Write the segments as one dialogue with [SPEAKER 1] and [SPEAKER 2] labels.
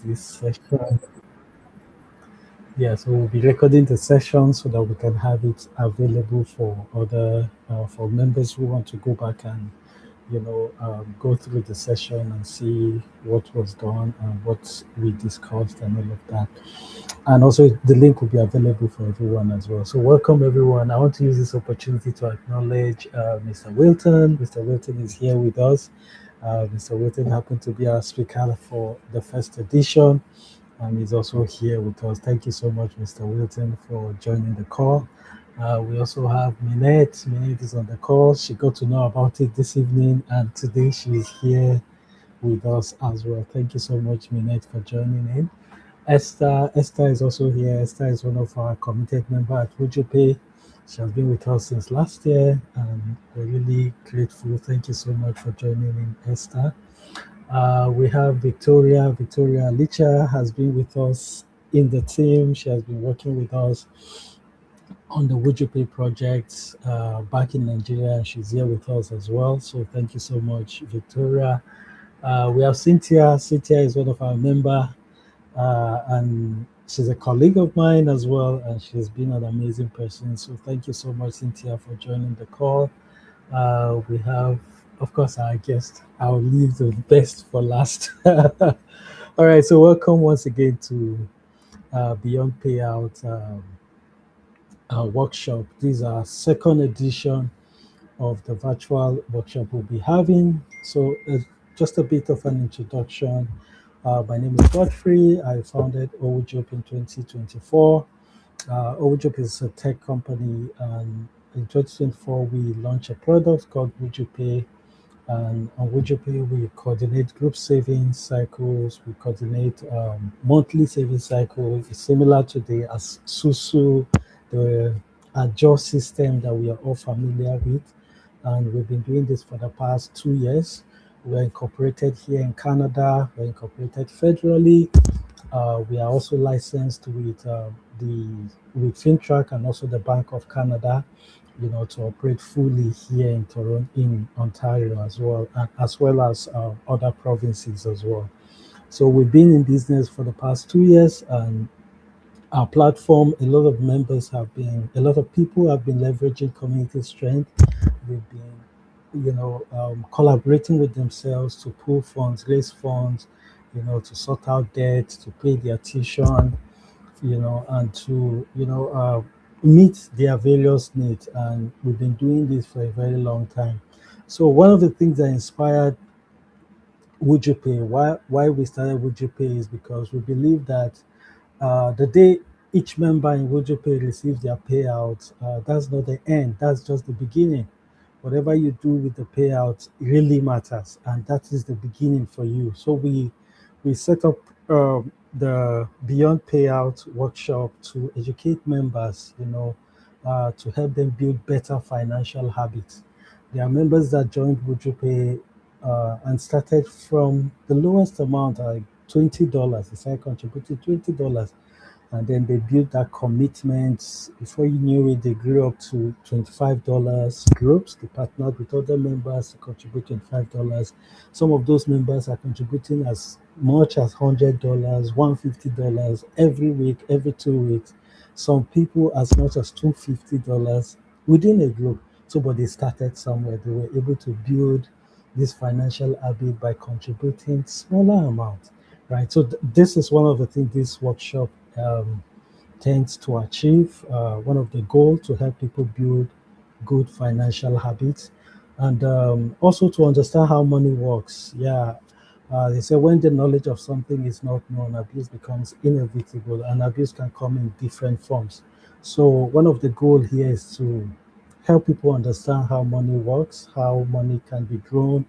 [SPEAKER 1] this session. Yeah, so we'll be recording the session so that we can have it available for other for members who want to go back and go through the session and see what was done and what we discussed and all of that. And also, the link will be available for everyone as well. So, welcome everyone. I want to use this opportunity to acknowledge Mr. Wilton. Mr. Wilton is here with us. Mr. Wilton happened to be our speaker for the first edition and he's also here with us. Thank you so much, Mr. Wilton, for joining the call. We also have Minette. Minette is on the call. She got to know about it this evening, and today she is here with us as well. Thank you so much, Minette, for joining in. Esther is also here. Esther is one of our committed members at WujuPay. She has been with us since last year, and we're really grateful. Thank you so much for joining in, Esther. We have Victoria. Victoria Licha has been with us in the team. She has been working with us on the WujuPay project back in Nigeria, and she's here with us as well. So thank you so much, Victoria. We have Cynthia. Cynthia is one of our members, and she's a colleague of mine as well, and she's been an amazing person. So thank you so much, Cynthia, for joining the call. We have, of course, our guest. I'll leave the best for last. All right, so welcome once again to Beyond Payout workshop. This is our second edition of the virtual workshop we'll be having. So, just a bit of an introduction. My name is Godfrey. I founded Owujop in 2024. Owujop is a tech company, and in 2024 we launched a product called WujuPay. And on WujuPay, we coordinate group savings cycles. We coordinate monthly savings cycles. It's similar to the Susu, the Adjust system that we are all familiar with. And we've been doing this for the past 2 years. We're incorporated here in Canada. We're incorporated federally. We are also licensed the with FinTrack and also the Bank of Canada, to operate fully here in Toronto, in Ontario as well, and as well as other provinces as well. So we've been in business for the past 2 years, and our platform, a lot of people have been leveraging community strength. They've been, collaborating with themselves to pool funds, raise funds, to sort out debt, to pay their tuition, and to, meet their various needs. And we've been doing this for a very long time. So one of the things that inspired WujuPay, why we started WujuPay, is because we believe that the day each member in WujuPay receives their payout, that's not the end. That's just the beginning. Whatever you do with the payout really matters, and that is the beginning for you. So we set up the Beyond Payout workshop to educate members, to help them build better financial habits. There are members that joined WujuPay and started from the lowest amount, like $20. They started contributing $20, and then they built that commitment. Before you knew it, they grew up to $25 groups. They partnered with other members to contribute $25. Some of those members are contributing as much as $100, $150 every week, every 2 weeks. Some people as much as $250 within a group. So, but they started somewhere. They were able to build this financial habit by contributing smaller amounts, right? So this is one of the things this workshop um, tends to achieve. One of the goals to help people build good financial habits, and also to understand how money works. Yeah, they say when the knowledge of something is not known, abuse becomes inevitable, and abuse can come in different forms. So one of the goals here is to help people understand how money works, how money can be grown,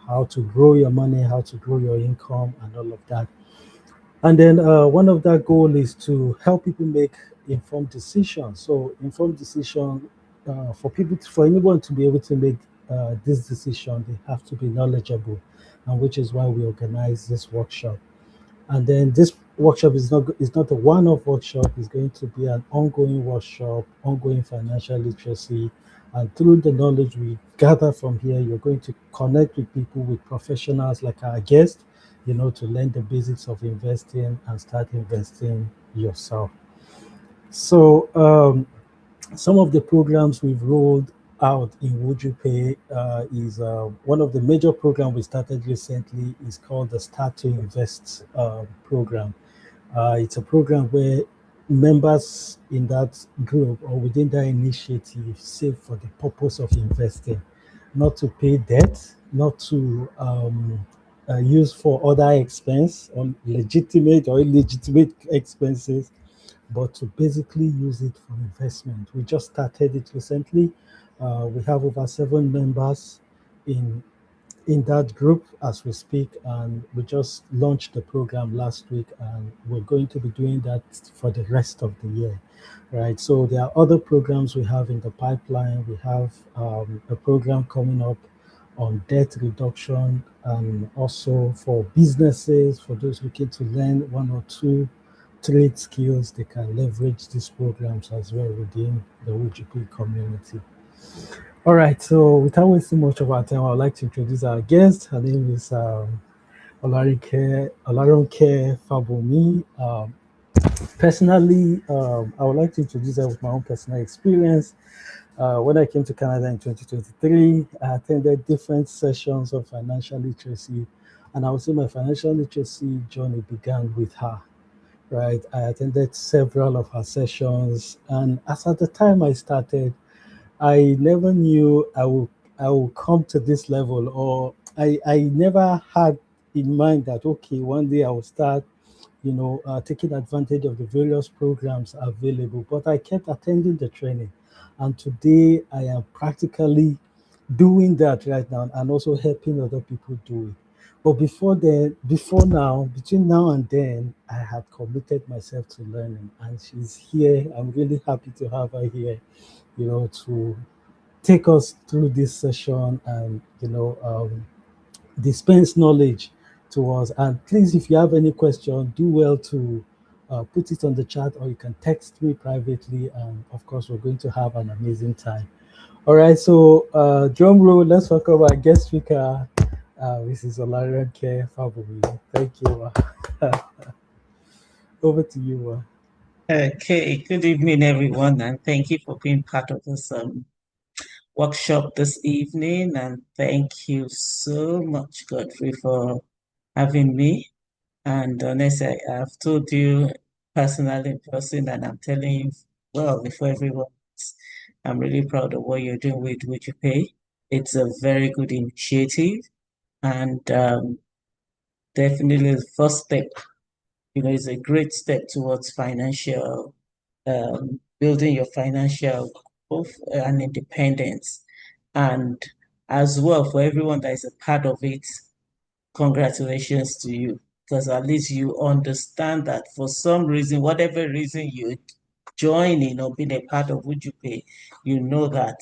[SPEAKER 1] how to grow your money, how to grow your income, and all of that. And then one of that goal is to help people make informed decisions. So informed decision for anyone to be able to make this decision, they have to be knowledgeable, and which is why we organize this workshop. And then this workshop is not a one-off workshop. It's going to be an ongoing workshop, ongoing financial literacy. And through the knowledge we gather from here, you're going to connect with people, with professionals like our guest. to learn the basics of investing and start investing yourself. So, some of the programs we've rolled out in Would You Pay is one of the major programs we started recently is called the Start to Invest program. It's a program where members in that group or within that initiative save for the purpose of investing, not to pay debt, not to use for other expense or legitimate or illegitimate expenses, but to basically use it for investment. We just started it recently. We have over 7 members in that group as we speak, and we just launched the program last week, and we're going to be doing that for the rest of the year, right? So there are other programs we have in the pipeline. We have a program coming up on debt reduction, and also for businesses, for those looking to learn one or two trade skills, they can leverage these programs as well within the OGP community. All right, so without wasting much of our time, I would like to introduce our guest. Her name is Olaronke Fabomi. Personally, I would like to introduce her with my own personal experience. When I came to Canada in 2023, I attended different sessions of financial literacy, and I would say my financial literacy journey began with her. Right, I attended several of her sessions, and as at the time I started, I never knew I will come to this level, or I never had in mind that okay, one day I will start, taking advantage of the various programs available. But I kept attending the training, and today I am practically doing that right now, and also helping other people do it. But before now, between now and then, I had committed myself to learning, and she's here. I'm really happy to have her here, to take us through this session and dispense knowledge to us. And please, if you have any question, do well to put it on the chat, or you can text me privately. And of course, we're going to have an amazing time. All right, so drum roll. Let's welcome our guest speaker, Mrs. Olarenke Fabomi. Thank you. Over to you.
[SPEAKER 2] Okay, good evening, everyone, and thank you for being part of this workshop this evening. And thank you so much, Godfrey, for having me. And honestly, I've told you personally in person, and I'm telling you, well, before everyone, else, I'm really proud of what you're doing with Would You Pay. It's a very good initiative, and definitely the first step, is a great step towards financial building your financial growth and independence. And as well, for everyone that is a part of it, congratulations to you. Because at least you understand that for some reason, whatever reason you joining or being a part of Would You Pay, you know that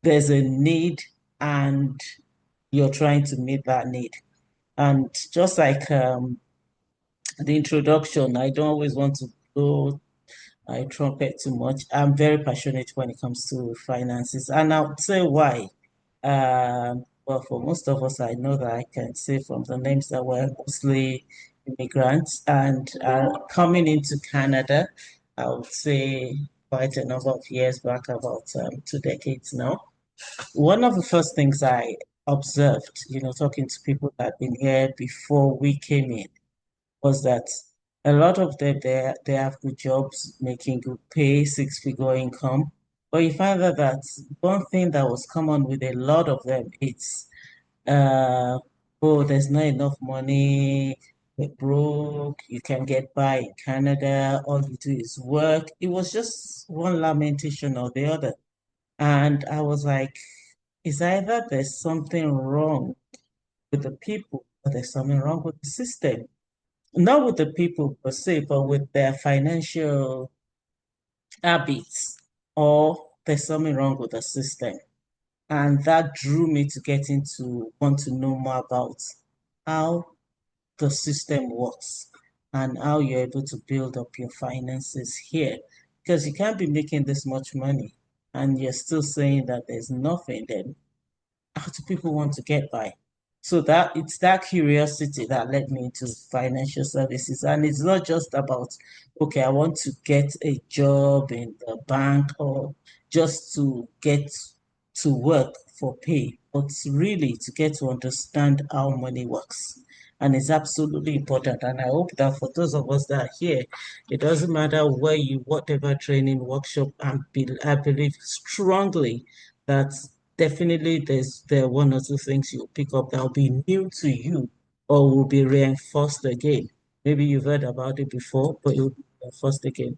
[SPEAKER 2] there's a need and you're trying to meet that need. And just like the introduction, I don't always want to blow I trumpet too much. I'm very passionate when it comes to finances, and I'll say why. Well, for most of us, I know that I can say from the names that we're mostly immigrants and are coming into Canada. I would say quite a number of years back, about 2 decades now. One of the first things I observed, talking to people that have been here before we came in, was that a lot of them they have good jobs, making good pay, six-figure income. But you find that one thing that was common with a lot of them, it's uh oh, there's not enough money, we're broke, you can get by in Canada, all you do is work. It was just one lamentation or the other. And I was like, it's either there's something wrong with the people or there's something wrong with the system, not with the people per se, but with their financial habits, or there's something wrong with the system. And that drew me to get into want to know more about how the system works and how you're able to build up your finances here. Because you can't be making this much money and you're still saying that there's nothing, then how do people want to get by? So that it's that curiosity that led me into financial services. And it's not just about, okay, I want to get a job in the bank or just to get to work for pay, but really to get to understand how money works. And it's absolutely important. And I hope that for those of us that are here, it doesn't matter where you, whatever training, workshop, I believe strongly that definitely there are one or two things you'll pick up that will be new to you or will be reinforced again. Maybe you've heard about it before, but it will be reinforced again.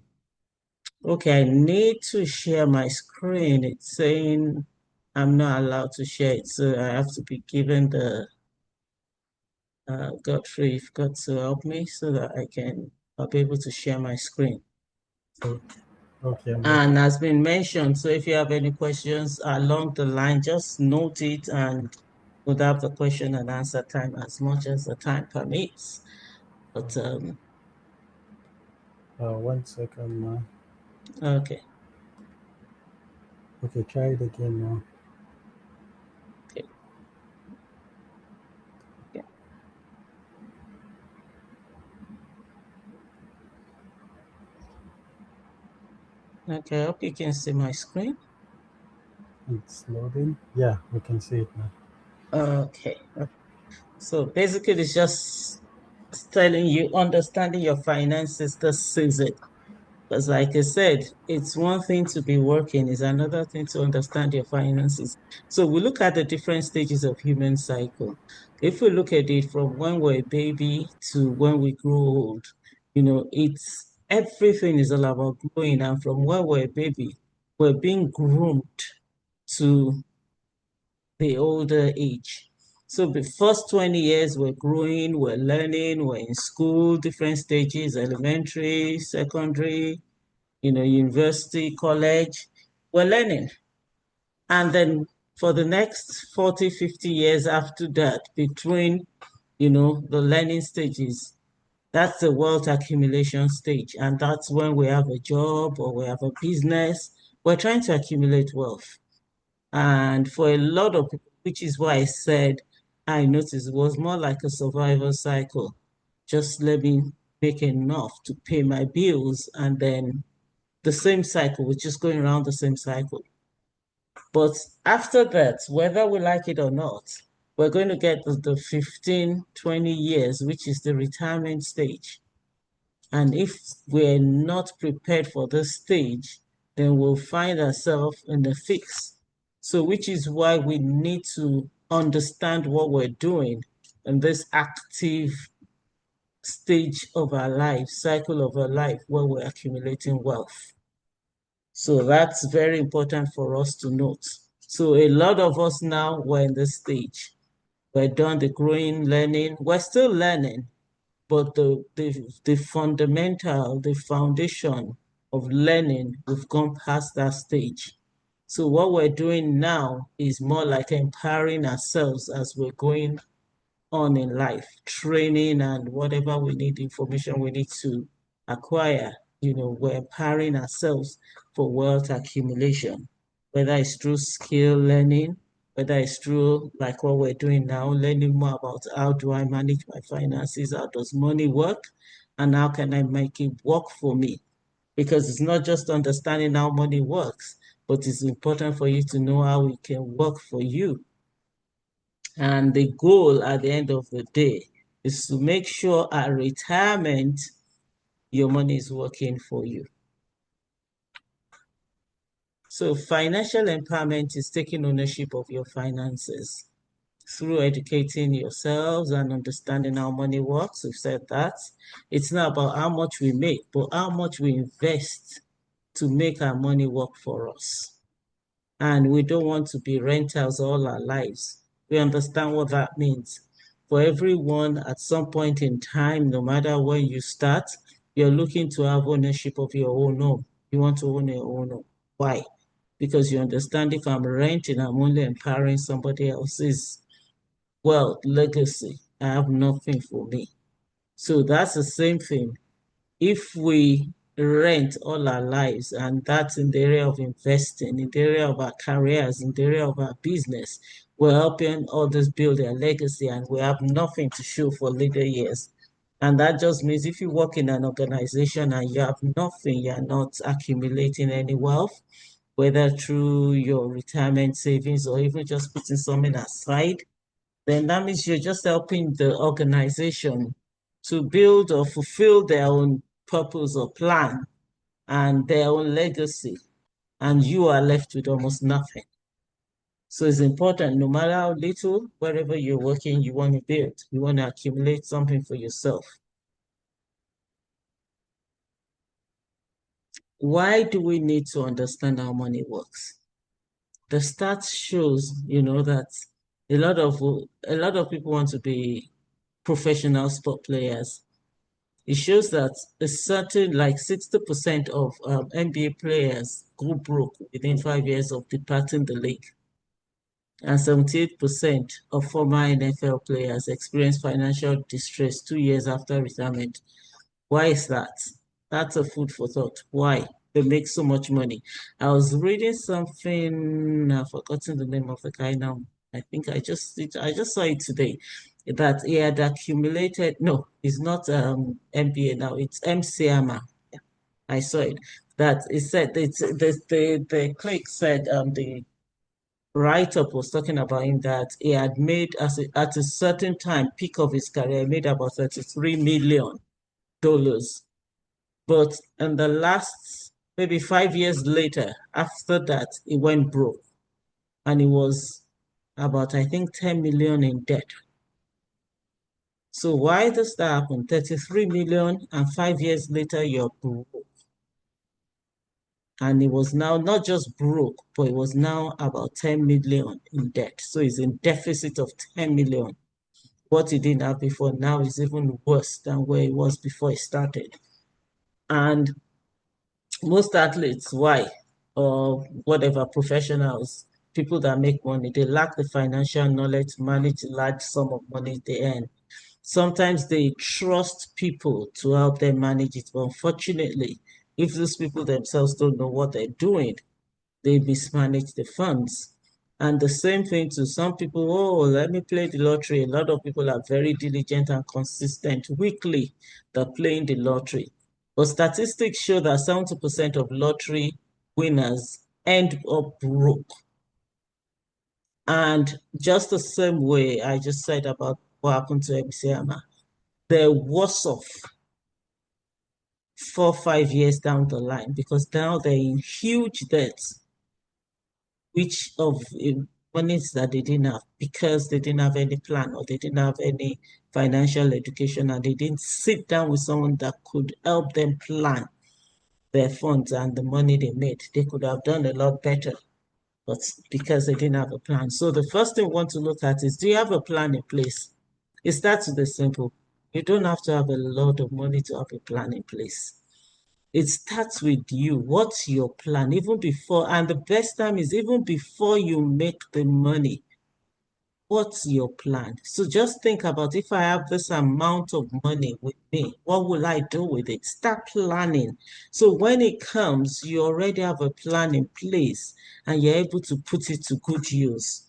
[SPEAKER 2] Okay, I need to share my screen. It's saying I'm not allowed to share it, so I have to be given the Godfrey, you've got to help me so that I'll be able to share my screen.
[SPEAKER 1] Okay, okay, I'm ready.
[SPEAKER 2] And as been mentioned, so if you have any questions along the line, just note it and we'll have the question and answer time as much as the time permits. But
[SPEAKER 1] One second, ma.
[SPEAKER 2] okay,
[SPEAKER 1] Okay, try it again now.
[SPEAKER 2] okay, okay. Okay, I hope you can see my screen.
[SPEAKER 1] It's loading. Yeah, we can see it now.
[SPEAKER 2] Okay. So basically it's just telling you understanding your finances this season. Because, like I said, it's one thing to be working, it's another thing to understand your finances. So, we look at the different stages of human cycle. If we look at it from when we're a baby to when we grow old, it's everything is all about growing. And from when we're a baby, we're being groomed to the older age. So the first 20 years we're growing, we're learning, we're in school, different stages, elementary, secondary, university, college, we're learning. And then for the next 40, 50 years after that, between, the learning stages, that's the wealth accumulation stage. And that's when we have a job or we have a business. We're trying to accumulate wealth. And for a lot of people, which is why I said I noticed it was more like a survival cycle. Just let me make enough to pay my bills and then the same cycle. We're just going around the same cycle. But after that, whether we like it or not, we're going to get the 15, 20 years, which is the retirement stage. And if we're not prepared for this stage, then we'll find ourselves in a fix. So, which is why we need to understand what we're doing in this active stage of our life, cycle of our life, where we're accumulating wealth. So that's very important for us to note. So a lot of us now we're in this stage. We're done the growing, learning. We're still learning, but the fundamental, the foundation of learning, we've gone past that stage. So what we're doing now is more like empowering ourselves as we're going on in life, training and whatever we need, information we need to acquire. We're empowering ourselves for wealth accumulation, whether it's through skill learning, whether it's through like what we're doing now, learning more about how do I manage my finances, how does money work, and how can I make it work for me? Because it's not just understanding how money works, but it's important for you to know how it can work for you. And the goal at the end of the day is to make sure at retirement, your money is working for you. So financial empowerment is taking ownership of your finances through educating yourselves and understanding how money works. We've said that. It's not about how much we make, but how much we invest to make our money work for us. And we don't want to be renters all our lives. We understand what that means. For everyone, at some point in time, no matter when you start, you're looking to have ownership of your own home. You want to own your own home. Why? Because you understand if I'm renting, I'm only empowering somebody else's wealth, legacy. I have nothing for me. So that's the same thing. If we rent all our lives, and that's in the area of investing, in the area of our careers, in the area of our business, We're helping others build their legacy, and we have nothing to show for later years. And that just means if you work in an organization and you have nothing, you're not accumulating any wealth, whether through your retirement savings or even just putting something aside, then that means you're just helping the organization to build or fulfill their own purpose or plan and their own legacy. And you are left with almost nothing. So it's important, no matter how little, wherever you're working, you want to build, you want to accumulate something for yourself. Why do we need to understand how money works? The stats shows, that a lot of people want to be professional sport players. It shows that a certain, like 60% of NBA players go broke within 5 years of departing the league. And 78% of former NFL players experience financial distress 2 years after retirement. Why is that? That's a food for thought. Why? They make so much money. I was reading something, I've forgotten the name of the guy now. I think I just saw it today that he had accumulated. No, it's not MBA now, it's MCMA. I saw it. That it said the click said the write-up was talking about him that he had made at a certain time, peak of his career, he made about $33 million. But in the last maybe 5 years later, after that, he went broke. And he was about, I think, 10 million in debt. So why does that happen? 33 million and 5 years later, you're broke. And he was now not just broke, but he was now about 10 million in debt. So he's in deficit of 10 million. What he didn't have before now is even worse than where he was before he started. And most athletes, why? Or whatever professionals, people that make money, they lack the financial knowledge to manage the large sum of money they earn. Sometimes they trust people to help them manage it. But unfortunately, if those people themselves don't know what they're doing, they mismanage the funds. And the same thing to some people, oh, let me play the lottery. A lot of people are very diligent and consistent weekly. They're playing the lottery. But statistics show that 70% of lottery winners end up broke. And just the same way I just said about what happened to MCMA, they're worse off 4 or 5 years down the line because now they're in huge debts which of monies that they didn't have because they didn't have any plan or they didn't have any financial education and they didn't sit down with someone that could help them plan their funds and the money they made. They could have done a lot better, but because they didn't have a plan. So the first thing we want to look at is, do you have a plan in place? It starts with the simple. You don't have to have a lot of money to have a plan in place. It starts with you. What's your plan? Even before, and the best time is even before you make the money. What's your plan? So just think about, if I have this amount of money with me, what will I do with it? Start planning. So when it comes, you already have a plan in place and you're able to put it to good use.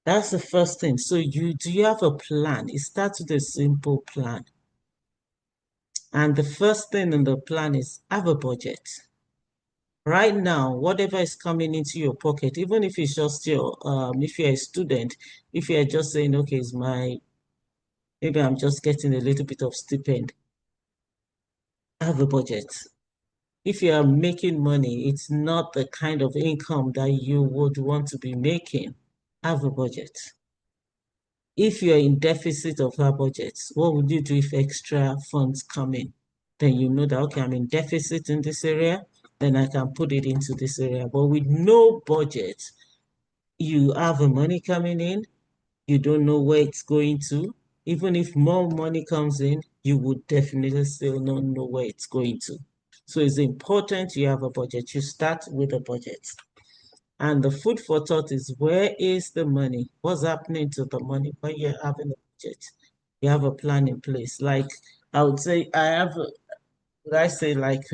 [SPEAKER 2] That's the first thing. So do you have a plan? It starts with a simple plan. And the first thing in the plan is have a budget. Right now, whatever is coming into your pocket, even if it's just if you're a student, if you're just saying, okay, maybe I'm just getting a little bit of stipend, have a budget. If you are making money, it's not the kind of income that you would want to be making. Have a budget. If you're in deficit of that budget, what would you do if extra funds come in? Then you know that, okay, I'm in deficit in this area, then I can put it into this area. But with no budget, you have the money coming in, you don't know where it's going to. Even if more money comes in, you would definitely still not know where it's going to. So it's important you have a budget. You start with a budget. And the food for thought is, where is the money? What's happening to the money when you're having a budget? You have a plan in place. Like I would say, I have, would I say like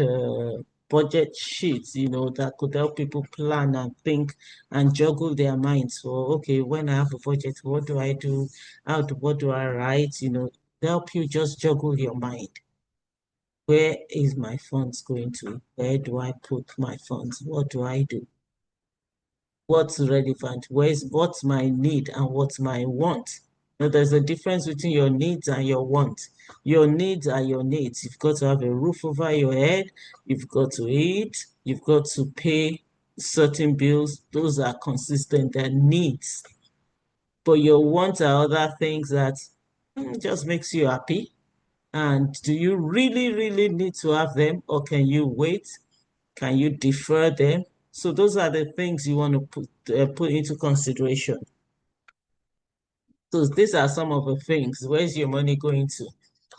[SPEAKER 2] budget sheets, that could help people plan and think and juggle their minds for, okay, when I have a budget, what do I do? What do I write? Help you just juggle your mind. Where is my funds going to? Where do I put my funds? What do I do? What's relevant? What's my need and what's my want? There's a difference between your needs and your want. Your needs are your needs. You've got to have a roof over your head. You've got to eat. You've got to pay certain bills. Those are consistent. They're needs. But your wants are other things that just makes you happy. And do you really, really need to have them, or can you wait? Can you defer them? So those are the things you want to put into consideration. So these are some of the things. Where's your money going to?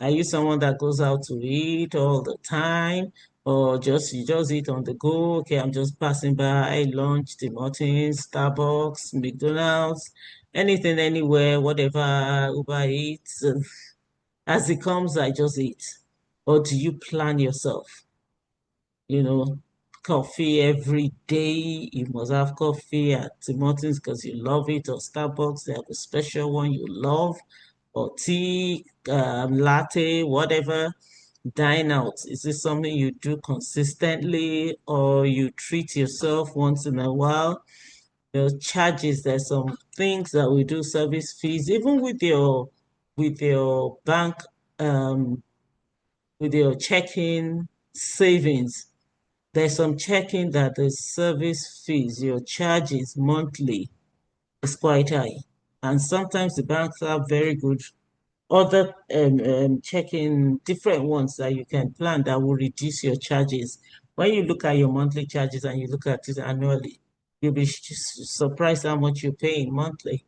[SPEAKER 2] Are you someone that goes out to eat all the time, or you just eat on the go? Okay, I'm just passing by lunch, Tim Hortons, Starbucks, McDonald's, anything, anywhere, whatever, Uber Eats. As it comes, I just eat. Or do you plan yourself? you know, Coffee every day. You must have coffee at Tim Hortons because you love it, or Starbucks, they have a special one you love, or tea, latte, whatever. Dine out. Is this something you do consistently, or you treat yourself once in a while? Charges, there's some things that we do, service fees, even with your bank, um, with your checking savings. There's some checking that the service fees, your charges monthly, is quite high. And sometimes the banks have very good other checking, different ones that you can plan that will reduce your charges. When you look at your monthly charges and you look at it annually, you'll be surprised how much you're paying monthly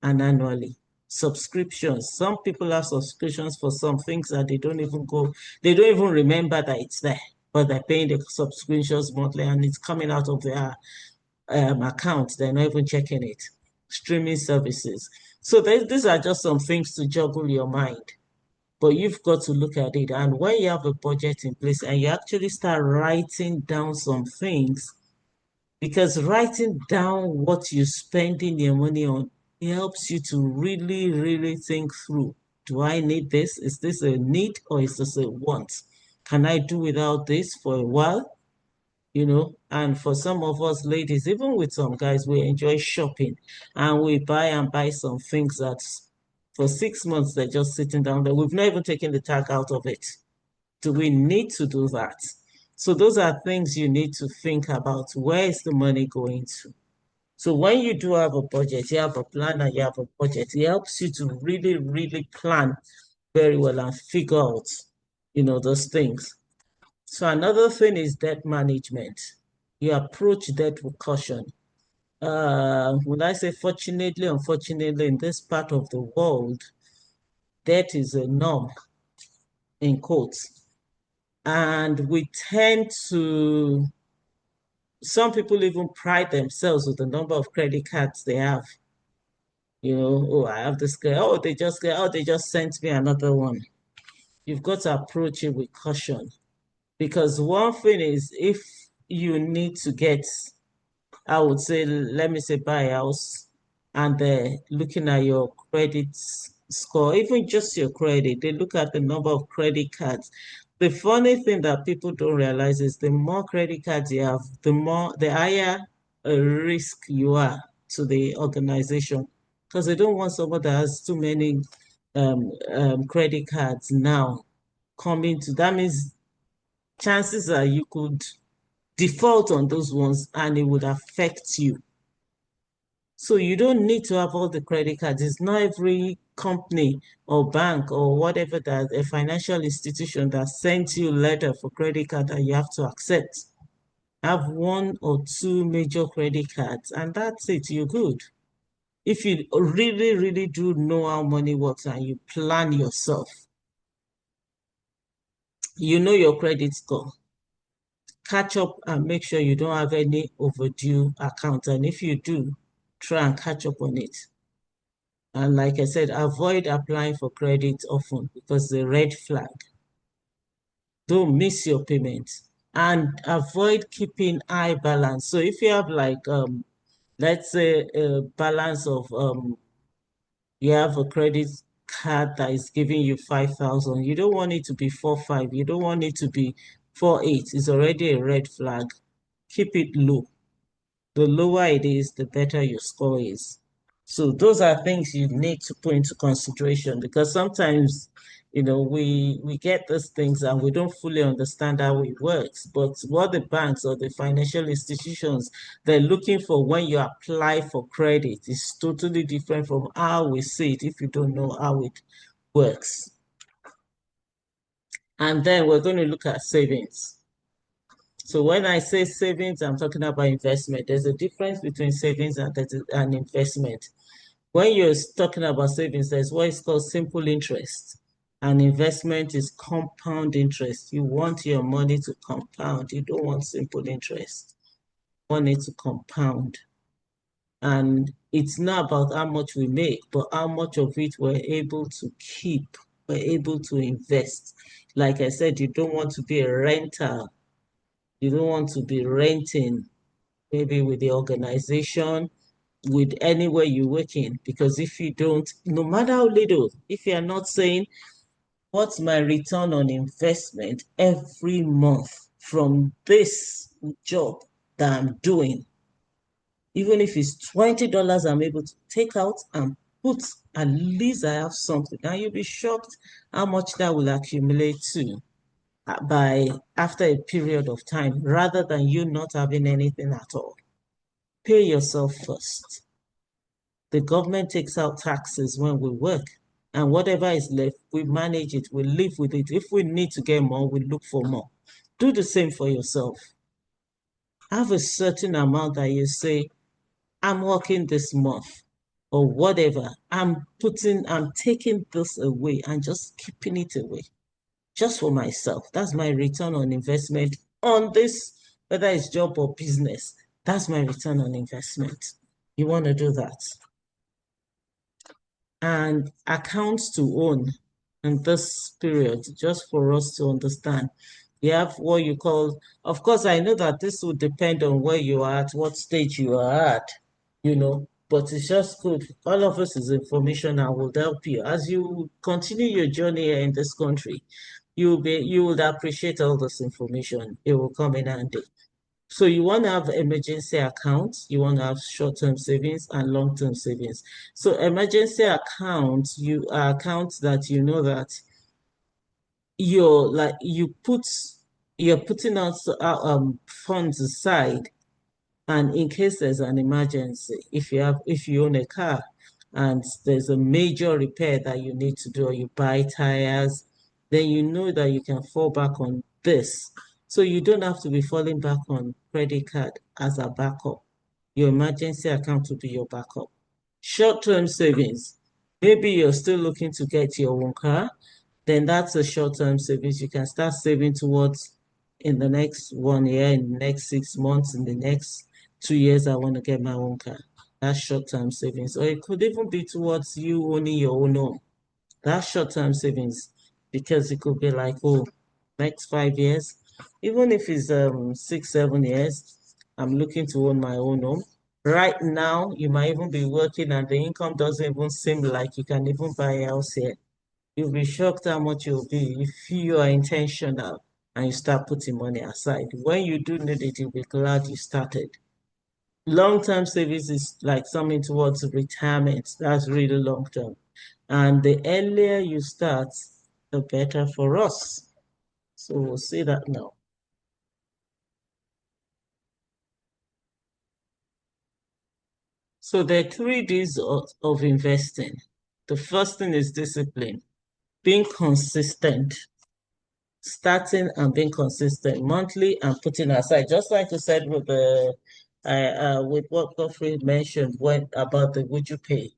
[SPEAKER 2] and annually. Subscriptions. Some people have subscriptions for some things that they don't even remember that it's there, but they're paying the subscriptions monthly and it's coming out of their account. They're not even checking it. Streaming services. So these are just some things to juggle your mind. But you've got to look at it. And when you have a budget in place and you actually start writing down some things, because writing down what you're spending your money on, it helps you to really, really think through. Do I need this? Is this a need or is this a want? Can I do without this for a while? And for some of us ladies, even with some guys, we enjoy shopping and we buy and buy some things that for 6 months they're just sitting down there. We've not even taken the tag out of it. Do we need to do that? So those are things you need to think about. Where is the money going to? So when you do have a budget, you have a plan and you have a budget, it helps you to really, really plan very well and figure out, those things. So another thing is debt management. You approach debt with caution. When I say fortunately, unfortunately, in this part of the world, debt is a norm in quotes. And we tend to, some people even pride themselves with the number of credit cards they have. Oh, I have this guy. Oh, they just sent me another one. You've got to approach it with caution. Because one thing is, if you need to get, I would say, let me say, buy a house, and they're looking at your credit score, even just your credit, they look at the number of credit cards. The funny thing that people don't realize is the more credit cards you have, the higher a risk you are to the organization, because they don't want someone that has too many credit cards now coming to. That means chances are you could default on those ones and it would affect you. So you don't need to have all the credit cards. It's not every company or bank or whatever, that a financial institution that sends you a letter for credit card that you have to accept. Have one or two major credit cards and that's it, you're good. If you really, really do know how money works and you plan yourself, you know your credit score, catch up and make sure you don't have any overdue accounts. And if you do, try and catch up on it. And like I said, avoid applying for credit often because the red flag. Don't miss your payment. and avoid keeping high balance. So if you have like let's say a balance of you have a credit card that is giving you 5,000, you don't want it to be 4,500, you don't want it to be 4,800. It's already a red flag. Keep it low. The lower it is, the better your score is. So those are things you need to put into consideration because sometimes, we get these things and we don't fully understand how it works. But what the banks or the financial institutions they're looking for when you apply for credit is totally different from how we see it if you don't know how it works. And then we're going to look at savings. So when I say savings, I'm talking about investment. There's a difference between savings and an investment. When you're talking about savings, there's what is called simple interest. And investment is compound interest. You want your money to compound. You don't want simple interest. You want it to compound. And it's not about how much we make, but how much of it we're able to keep, we're able to invest. Like I said, you don't want to be a renter. You don't want to be renting, maybe with the organization, with anywhere you work in. Because if you don't, no matter how little, if you're not saying, what's my return on investment every month from this job that I'm doing, even if it's $20, I'm able to take out and put, at least I have something. And you'll be shocked how much that will accumulate to by after a period of time, rather than you not having anything at all. Pay yourself first. The government takes out taxes when we work, and whatever is left, we manage it, we live with it. If we need to get more, we look for more. Do the same for yourself. Have a certain amount that you say, I'm working this month or whatever. I'm taking this away and just keeping it away just for myself. That's my return on investment on this, whether it's job or business. That's my return on investment. You want to do that. And accounts to own in this period, just for us to understand. You have what you call, of course, I know that this will depend on where you are at, what stage you are at, but it's just good. All of us is information and will help you. As you continue your journey here in this country, you will appreciate all this information. It will come in handy. So you want to have emergency accounts, you want to have short-term savings and long-term savings. So emergency accounts, you are accounts that you know that you're putting out funds aside, and in case there's an emergency, if you own a car and there's a major repair that you need to do, or you buy tires, then you know that you can fall back on this. So you don't have to be falling back on credit card as a backup. Your emergency account will be your backup. Short-term savings. Maybe you're still looking to get your own car, then that's a short-term savings. You can start saving towards in the next 1 year, in the next 6 months, in the next 2 years, I want to get my own car. That's short-term savings. Or it could even be towards you owning your own home. That's short-term savings because it could be like, oh, next 5 years, even if it's 6, 7 years, I'm looking to own my own home. Right now, you might even be working and the income doesn't even seem like you can even buy a house here. You'll be shocked how much you'll be if you are intentional and you start putting money aside. When you do need it, you'll be glad you started. Long-term savings is like something towards retirement. That's really long-term. And the earlier you start, the better for us. So we'll see that now. So there are 3 Ds of investing. The first thing is discipline, being consistent, starting and being consistent monthly and putting aside, just like you said with the with what Godfrey mentioned when about the would you pay.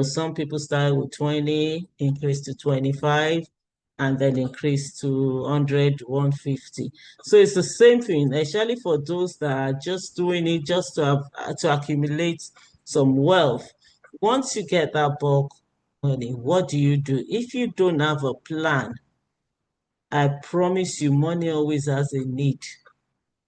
[SPEAKER 2] Some people start with 20, increase to 25, and then increase to 100, 150. So it's the same thing, especially for those that are just doing it just to accumulate some wealth. Once you get that bulk money, what do? If you don't have a plan, I promise you, money always has a need.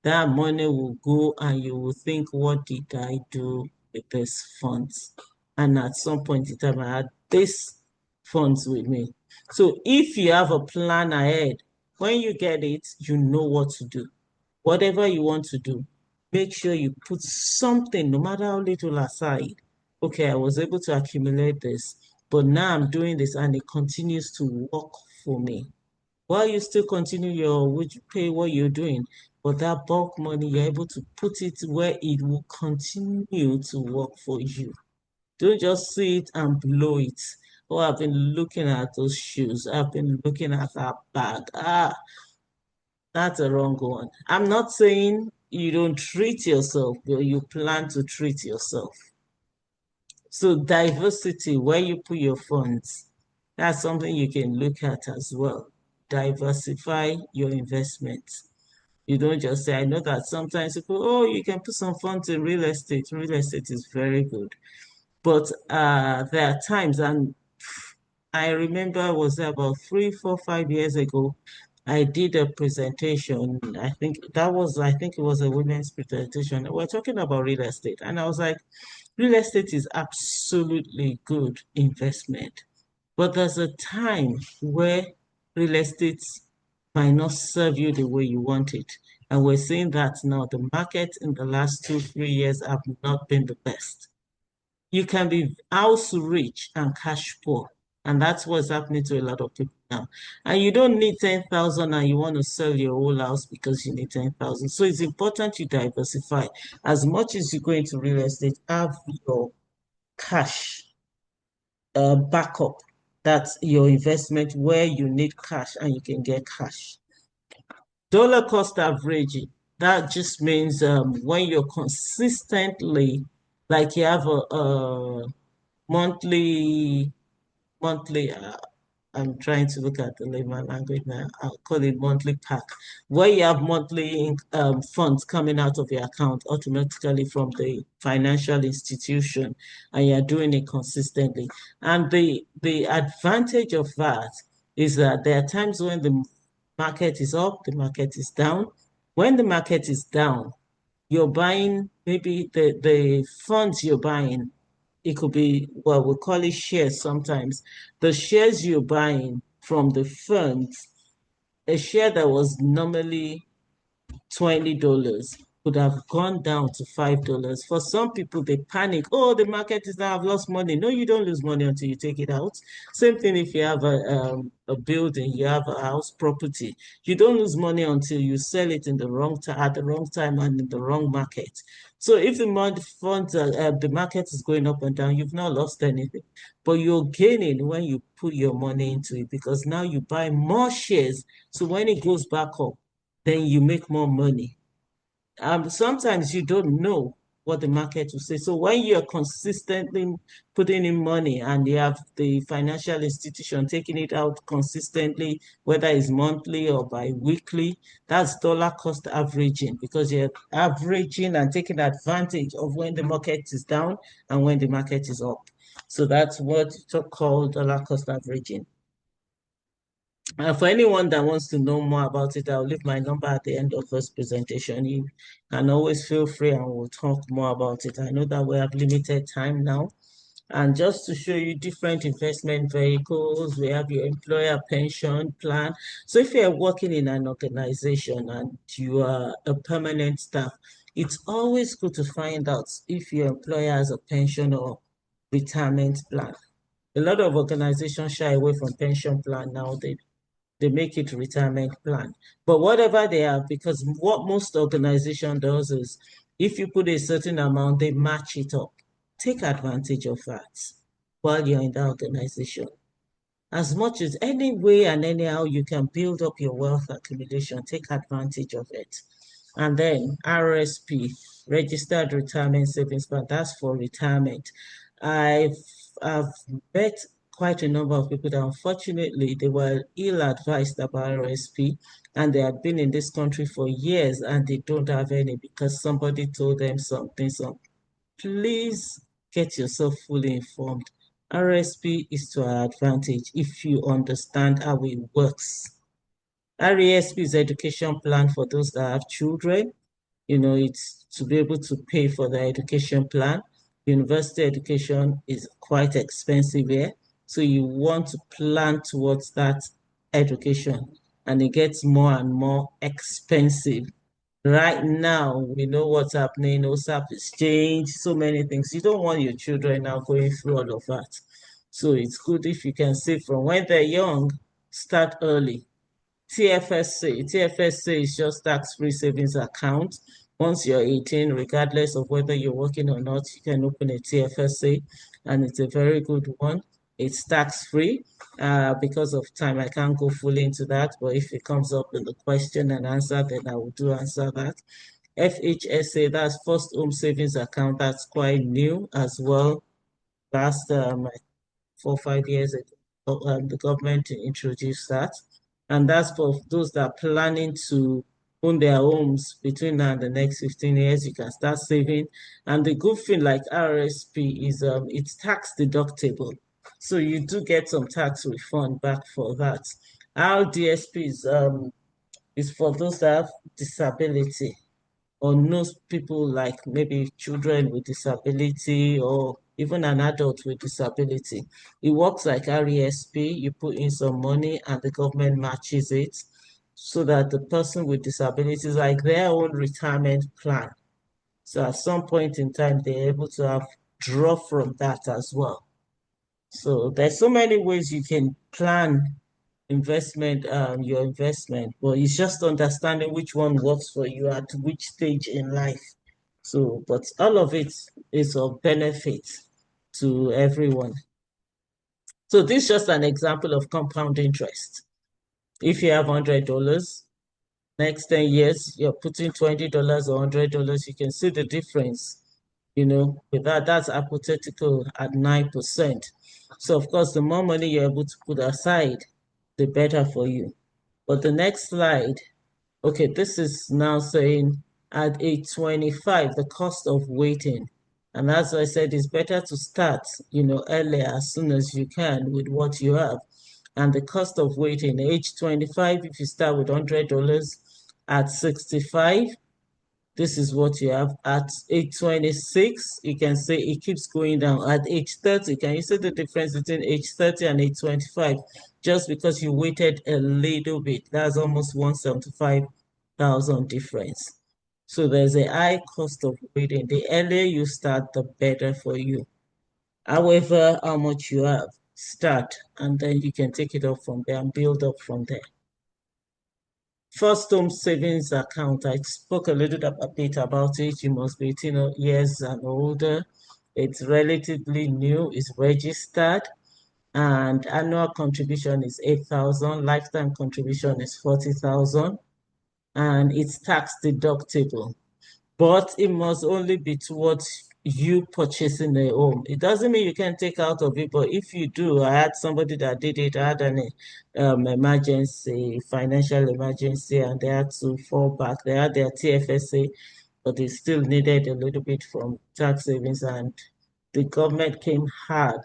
[SPEAKER 2] That money will go and you will think, what did I do with these funds? And at some point in time, I had these funds with me. So if you have a plan ahead, when you get it, you know what to do. Whatever you want to do, make sure you put something, no matter how little aside. Okay, I was able to accumulate this, but now I'm doing this and it continues to work for me. While you still continue would you pay what you're doing, but that bulk money, you're able to put it where it will continue to work for you. Don't just see it and blow it. Oh, I've been looking at those shoes. I've been looking at that bag. That's a wrong one. I'm not saying you don't treat yourself, but you plan to treat yourself. So diversity, where you put your funds, that's something you can look at as well. Diversify your investments. You don't just say, I know that sometimes people, oh, you can put some funds in real estate. Real estate is very good. But there are times, and I remember it was about 3, 4, 5 years ago, I did a presentation. I think it was a women's presentation. We're talking about real estate. And I was like, real estate is absolutely good investment. But there's a time where real estate might not serve you the way you want it. And we're seeing that now. The market in the last 2, 3 years have not been the best. You can be house rich and cash poor. And that's what's happening to a lot of people now. And you don't need 10,000 and you want to sell your whole house because you need 10,000. So it's important you diversify. As much as you go into real estate, have your cash backup. That's your investment where you need cash and you can get cash. Dollar cost averaging. That just means when you're consistently, like you have a monthly monthly I'm trying to look at the layman language now. I'll call it monthly pack, where you have monthly funds coming out of your account automatically from the financial institution, and you're doing it consistently. And the advantage of that is that there are times when the market is up, the market is down. When the market is down, you're buying maybe the funds you're buying, it could be, well, we call it shares sometimes. The shares you're buying from the funds, a share that was normally $20 could have gone down to $5. For some people, they panic. Oh, the market is now, I've lost money. No, you don't lose money until you take it out. Same thing if you have a building, you have a house property. You don't lose money until you sell it in the wrong time, at the wrong time and in the wrong market. So if the market is going up and down, you've not lost anything, but you're gaining when you put your money into it because now you buy more shares. So when it goes back up, then you make more money. Sometimes you don't know what the market will say. So when you're consistently putting in money and you have the financial institution taking it out consistently, whether it's monthly or bi-weekly, that's dollar cost averaging because you're averaging and taking advantage of when the market is down and when the market is up. So that's what it's called dollar cost averaging. For anyone that wants to know more about it, I'll leave my number at the end of this presentation. You can always feel free and we'll talk more about it. I know that we have limited time now. And just to show you different investment vehicles, we have your employer pension plan. So if you're working in an organization and you are a permanent staff, it's always good to find out if your employer has a pension or retirement plan. A lot of organizations shy away from pension plan now. They make it retirement plan. But whatever they have, because what most organization does is if you put a certain amount, they match it up. Take advantage of that while you're in the organization. As much as any way and anyhow you can build up your wealth accumulation, take advantage of it. And then RSP, Registered Retirement Savings Plan, that's for retirement. I've met quite a number of people that unfortunately they were ill-advised about RSP and they had been in this country for years and they don't have any because somebody told them something. So please get yourself fully informed. RSP is to our advantage if you understand how it works. RESP is education plan for those that have children. It's to be able to pay for the education plan. University education is quite expensive here. So you want to plan towards that education, and it gets more and more expensive. Right now, we know what's happening. OSAP is changed, so many things. You don't want your children now going through all of that. So it's good if you can save from when they're young, start early. TFSA is just tax-free savings account. Once you're 18, regardless of whether you're working or not, you can open a TFSA, and it's a very good one. It's tax-free. Because of time, I can't go fully into that, but if it comes up in the question and answer, then I will do answer that. FHSA, that's First Home Savings Account. That's quite new as well. Last 4 or 5 years ago, the government introduced that. And that's for those that are planning to own their homes between now and the next 15 years. You can start saving. And the good thing, like RSP, is it's tax deductible. So you do get some tax refund back for that. RDSP is for those that have disability, or knows people like maybe children with disability or even an adult with disability. It works like RESP. You put in some money and the government matches it, so that the person with disabilities like their own retirement plan. So at some point in time, they're able to have draw from that as well. So there's so many ways you can plan your investment, but it's just understanding which one works for you at which stage in life. So, but all of it is of benefit to everyone. So this is just an example of compound interest. If you have $100, next 10 years, you're putting $20 or $100, you can see the difference. With that's hypothetical at 9%. So of course, the more money you're able to put aside, the better for you. But the next slide, okay, this is now saying at age 25, the cost of waiting. And as I said, it's better to start, earlier as soon as you can with what you have. And the cost of waiting, age 25, if you start with $100, at 65, this is what you have. At age 26, you can say it keeps going down. At age 30, can you see the difference between age 30 and age 25? Just because you waited a little bit, that's almost 175,000 difference. So there's a high cost of waiting. The earlier you start, the better for you. However, how much you have, start, and then you can take it up from there and build up from there. First home savings account, I spoke a little bit about it. You must be 18 years and older. It's relatively new, it's registered, and annual contribution is 8,000, lifetime contribution is 40,000, and it's tax deductible, but it must only be towards you purchasing a home. It doesn't mean you can take out of it, but if you do, I had somebody that did it. I had an emergency, financial emergency, and they had to fall back. They had their TFSA, but they still needed a little bit from tax savings, and the government came hard,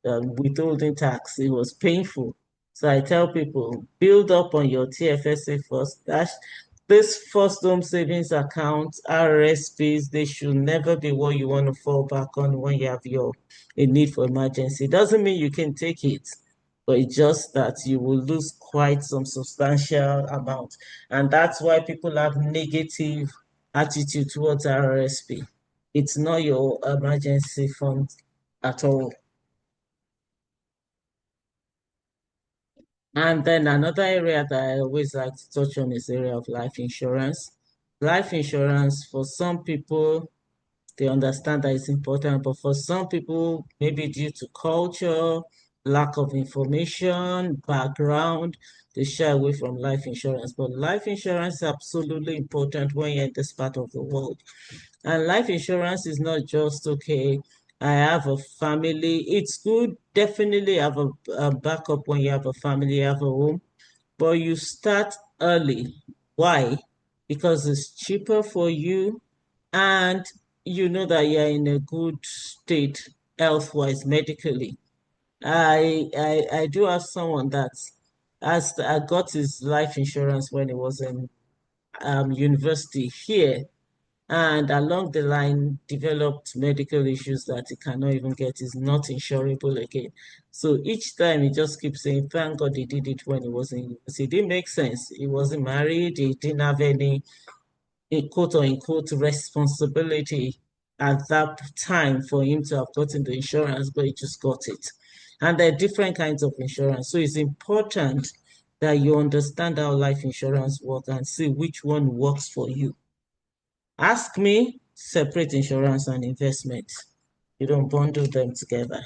[SPEAKER 2] withholding tax. It was painful. So I tell people, build up on your TFSA first. This first home savings account, RSPs, they should never be what you want to fall back on when you have a need for emergency. It doesn't mean you can take it, but it's just that you will lose quite some substantial amount. And that's why people have negative attitude towards RSP. It's not your emergency fund at all. And then another area that I always like to touch on is the area of life insurance. Life insurance, for some people, they understand that it's important, but for some people, maybe due to culture, lack of information, background, they shy away from life insurance. But life insurance is absolutely important when you're in this part of the world. And life insurance is not just, okay, I have a family. It's good, definitely have a backup when you have a family, you have a home, but you start early. Why? Because it's cheaper for you, and you know that you're in a good state health-wise, medically. I do have someone that as I got his life insurance when he was in university here, and along the line developed medical issues that he cannot even get, is not insurable again. So each time he just keeps saying, thank God he did it when he was in university. It didn't make sense. He wasn't married, he didn't have any quote unquote responsibility at that time for him to have gotten the insurance, but he just got it. And there are different kinds of insurance. So it's important that you understand how life insurance works and see which one works for you. Ask me, separate insurance and investment. You don't bundle them together,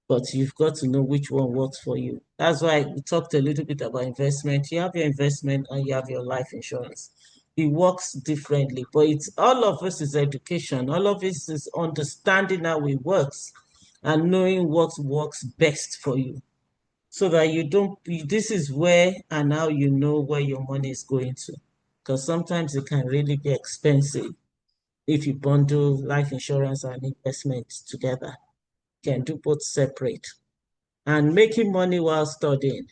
[SPEAKER 2] but you've got to know which one works for you. That's why we talked a little bit about investment. You have your investment and you have your life insurance. It works differently, but it's all of us is education. All of us is understanding how it works and knowing what works best for you so that you don't, this is where and how you know where your money is going to. Because sometimes it can really be expensive if you bundle life insurance and investment together. You can do both separate. And making money while studying.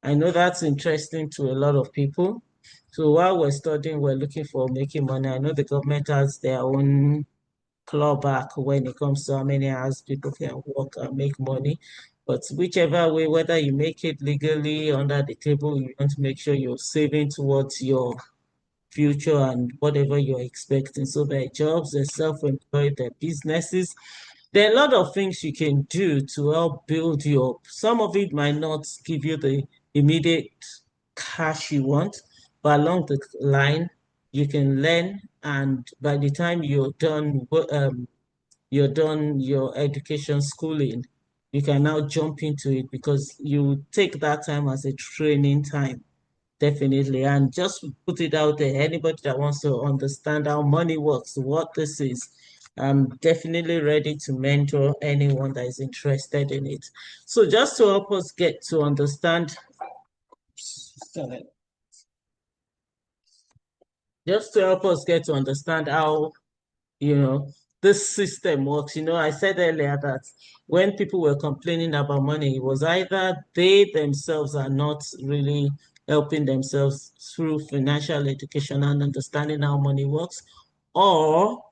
[SPEAKER 2] I know that's interesting to a lot of people. So while we're studying, we're looking for making money. I know the government has their own clawback when it comes to how many hours people can work and make money. But whichever way, whether you make it legally under the table, you want to make sure you're saving towards your future and whatever you're expecting. So there are jobs, they're self-employed, there are businesses. There are a lot of things you can do to help build you up. Some of it might not give you the immediate cash you want, but along the line, you can learn, and by the time you're done your education schooling, you can now jump into it because you take that time as a training time. Definitely. And just put it out there. Anybody that wants to understand how money works, what this is, I'm definitely ready to mentor anyone that is interested in it. So just to help us get to understand, sorry, just to help us get to understand how, you know, this system works. I said earlier that when people were complaining about money, it was either they themselves are not really helping themselves through financial education and understanding how money works, or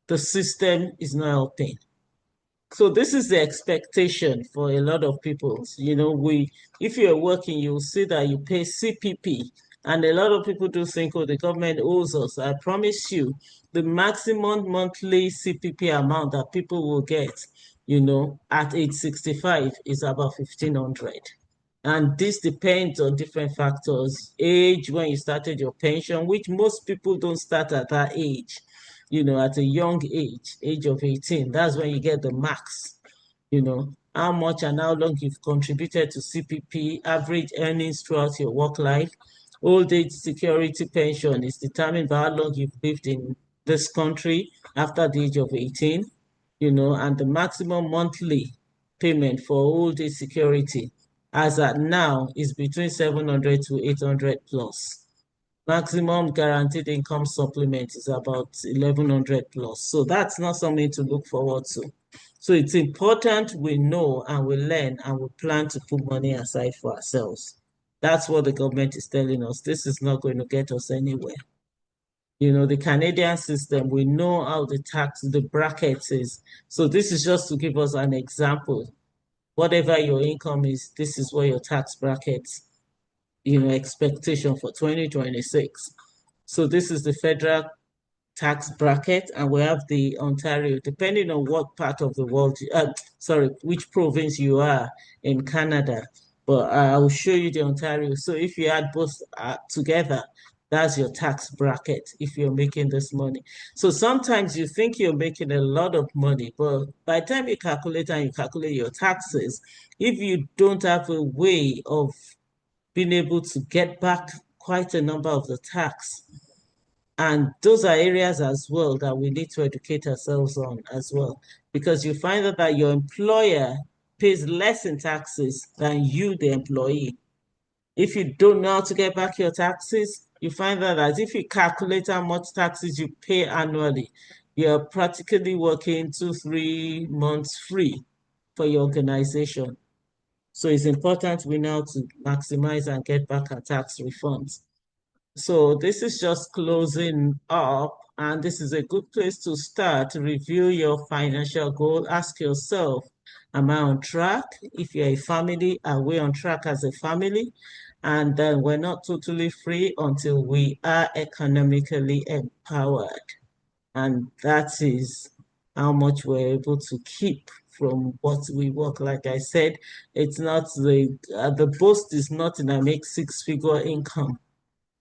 [SPEAKER 2] the system is not helping. So this is the expectation for a lot of people. If you're working, you'll see that you pay CPP. And a lot of people do think, oh, the government owes us. I promise you, the maximum monthly CPP amount that people will get, at age 65 is about 1,500. And this depends on different factors. Age, when you started your pension, which most people don't start at that age, at a young age of 18. That's when you get the max, how much and how long you've contributed to CPP, average earnings throughout your work life. Old age security pension is determined by how long you've lived in this country after the age of 18, and the maximum monthly payment for old age security as at now is between 700 to 800 plus. Maximum guaranteed income supplement is about 1,100 plus. So that's not something to look forward to. So it's important we know and we learn and we plan to put money aside for ourselves. That's what the government is telling us. This is not going to get us anywhere. The Canadian system, we know how the brackets is. So this is just to give us an example. Whatever your income is, this is what your tax brackets, expectation for 2026. So this is the federal tax bracket, and we have the Ontario, depending on what part of the world, sorry, which province you are in Canada. But I'll show you the Ontario. So if you add both together, that's your tax bracket if you're making this money. So sometimes you think you're making a lot of money, but by the time you calculate and you calculate your taxes, if you don't have a way of being able to get back quite a number of the tax, and those are areas as well that we need to educate ourselves on as well, because you find out that your employer pays less in taxes than you, the employee. If you don't know how to get back your taxes, you find out that if you calculate how much taxes you pay annually, you're practically working 2, 3 months free for your organization. So it's important we know to maximize and get back our tax refunds. So this is just closing up, and this is a good place to start to review your financial goal. Ask yourself, am I on track? If you're a family, are we on track as a family? And then we're not totally free until we are economically empowered. And that is how much we're able to keep from what we work. Like I said, it's not the boast is not in I make six-figure income.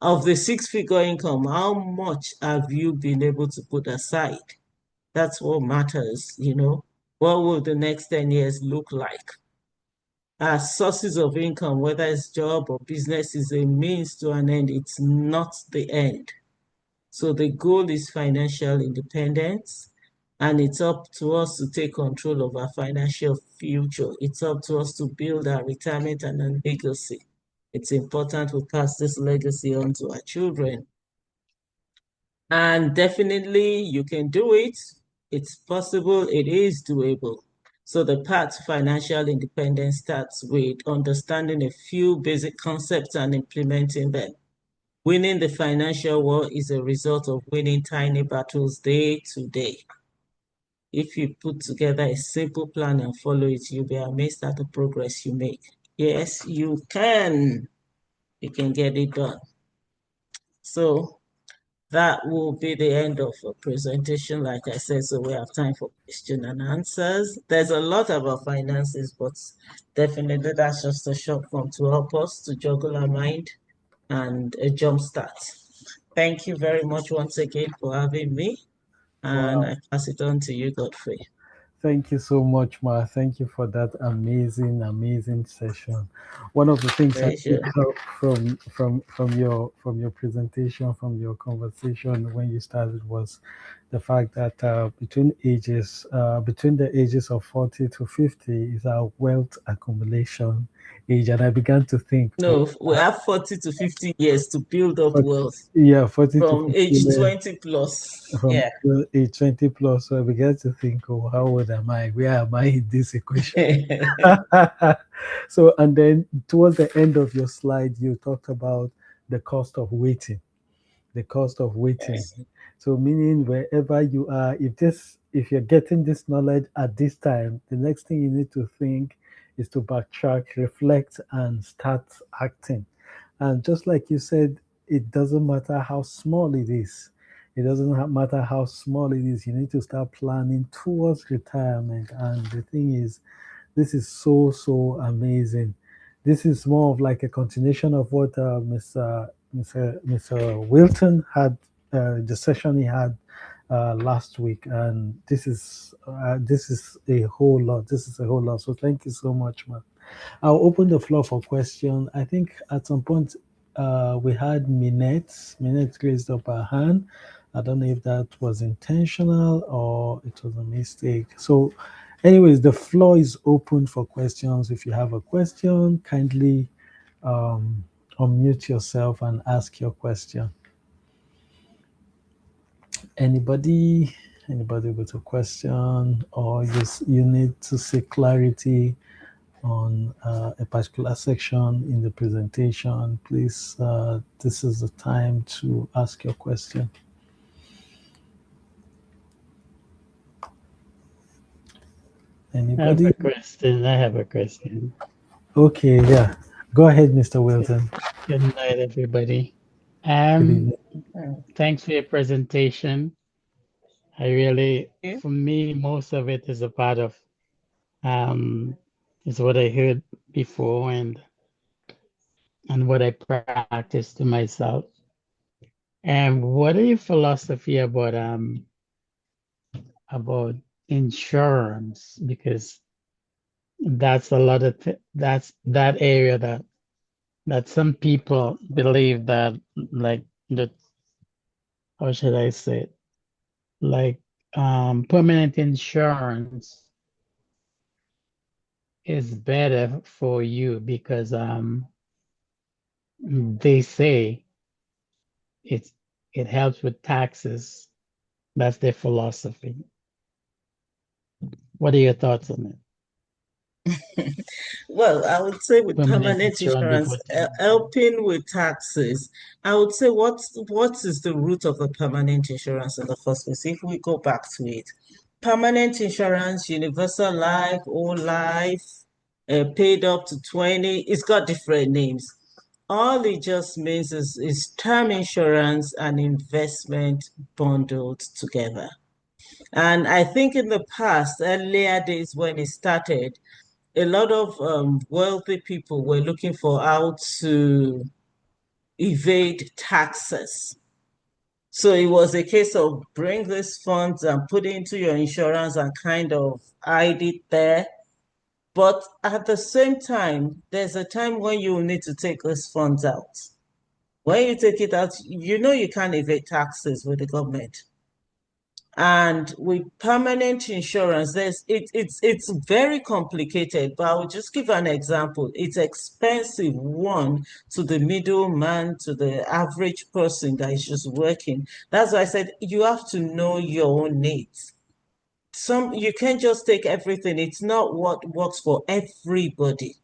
[SPEAKER 2] Of the six-figure income, how much have you been able to put aside? That's what matters, you know. What will the next 10 years look like? As sources of income, whether it's job or business, is a means to an end. It's not the end. So the goal is financial independence, and it's up to us to take control of our financial future. It's up to us to build our retirement and a legacy. It's important we pass this legacy on to our children. And definitely you can do it. It's possible, it is doable. So the path to financial independence starts with understanding a few basic concepts and implementing them. Winning the financial war is a result of winning tiny battles day to day. If you put together a simple plan and follow it, you'll be amazed at the progress you make. Yes, you can. You can get it done. So that will be the end of the presentation, like I said, so we have time for question and answers. There's a lot about finances, but definitely that's just a short form to help us to juggle our mind and a jump start. Thank you very much once again for having me, and
[SPEAKER 1] Wow.
[SPEAKER 2] I pass it on to you, Godfrey.
[SPEAKER 1] Thank you so much, Ma. Thank you for that amazing, amazing session. One of the things I
[SPEAKER 2] Pleasure.
[SPEAKER 1] picked up from your presentation, from your conversation when you started was the fact that between the ages of 40 to 50 is our wealth accumulation age, and I began to think,
[SPEAKER 2] No, we have 40 to 50 years to build up
[SPEAKER 1] but
[SPEAKER 2] wealth
[SPEAKER 1] yeah, 40 to
[SPEAKER 2] from
[SPEAKER 1] 50
[SPEAKER 2] age
[SPEAKER 1] years
[SPEAKER 2] 20 plus.
[SPEAKER 1] from
[SPEAKER 2] Yeah.
[SPEAKER 1] age 20 plus. So I began to think, oh, how old am I? Where am I in this equation? So, and then towards the end of your slide, you talked about the cost of waiting, the cost of waiting.
[SPEAKER 2] Yes.
[SPEAKER 1] So, meaning wherever you are, if you're getting this knowledge at this time, the next thing you need to think is to backtrack, reflect, and start acting. And just like you said, it doesn't matter how small it is. It doesn't matter how small it is. You need to start planning towards retirement. And the thing is, this is so, so amazing. This is more of like a continuation of what Mr. Wilton had, the session he had last week, and this is a whole lot. This is a whole lot. So thank you so much, man. I'll open the floor for question. I think at some point we had Minette. Minette raised up her hand. I don't know if that was intentional or it was a mistake. So, anyways, the floor is open for questions. If you have a question, kindly um, unmute yourself and ask your question. Anybody? Anybody with a question, or you need to seek clarity on a particular section in the presentation, please, this is the time to ask your question.
[SPEAKER 3] I have
[SPEAKER 1] Anybody?
[SPEAKER 3] a question. I have a question.
[SPEAKER 1] Okay, yeah. Go ahead, Mr. Wilton.
[SPEAKER 3] Good night, everybody.
[SPEAKER 1] Good evening.
[SPEAKER 3] Thanks for your presentation. I really,
[SPEAKER 2] Yeah.
[SPEAKER 3] for me, most of it is a part of um, is what I heard before and what I practice to myself. And what are your philosophy about insurance? Because that's a lot of that's that area that some people believe that like the how should I say it? Like permanent insurance is better for you because they say it's it helps with taxes. That's their philosophy. What are your thoughts on it?
[SPEAKER 2] Well, I would say with
[SPEAKER 3] Permanent
[SPEAKER 2] permanent
[SPEAKER 3] insurance
[SPEAKER 2] insurance,
[SPEAKER 3] before time.
[SPEAKER 2] helping with taxes, I would say what is the root of the permanent insurance in the first place? If we go back to it, permanent insurance, universal life, whole life, paid up to 20, it's got different names. All it just means is term insurance and investment bundled together. And I think in the past, earlier days when it started, a lot of wealthy people were looking for how to evade taxes. So it was a case of bring these funds and put it into your insurance and kind of hide it there. But at the same time, there's a time when you need to take these funds out. When you take it out, you know you can't evade taxes with the government. And with permanent insurance, it's very complicated, but I will just give an example. It's expensive, one, to the middleman, to the average person that is just working. That's why I said you have to know your own needs. You can't just take everything. It's not what works for everybody.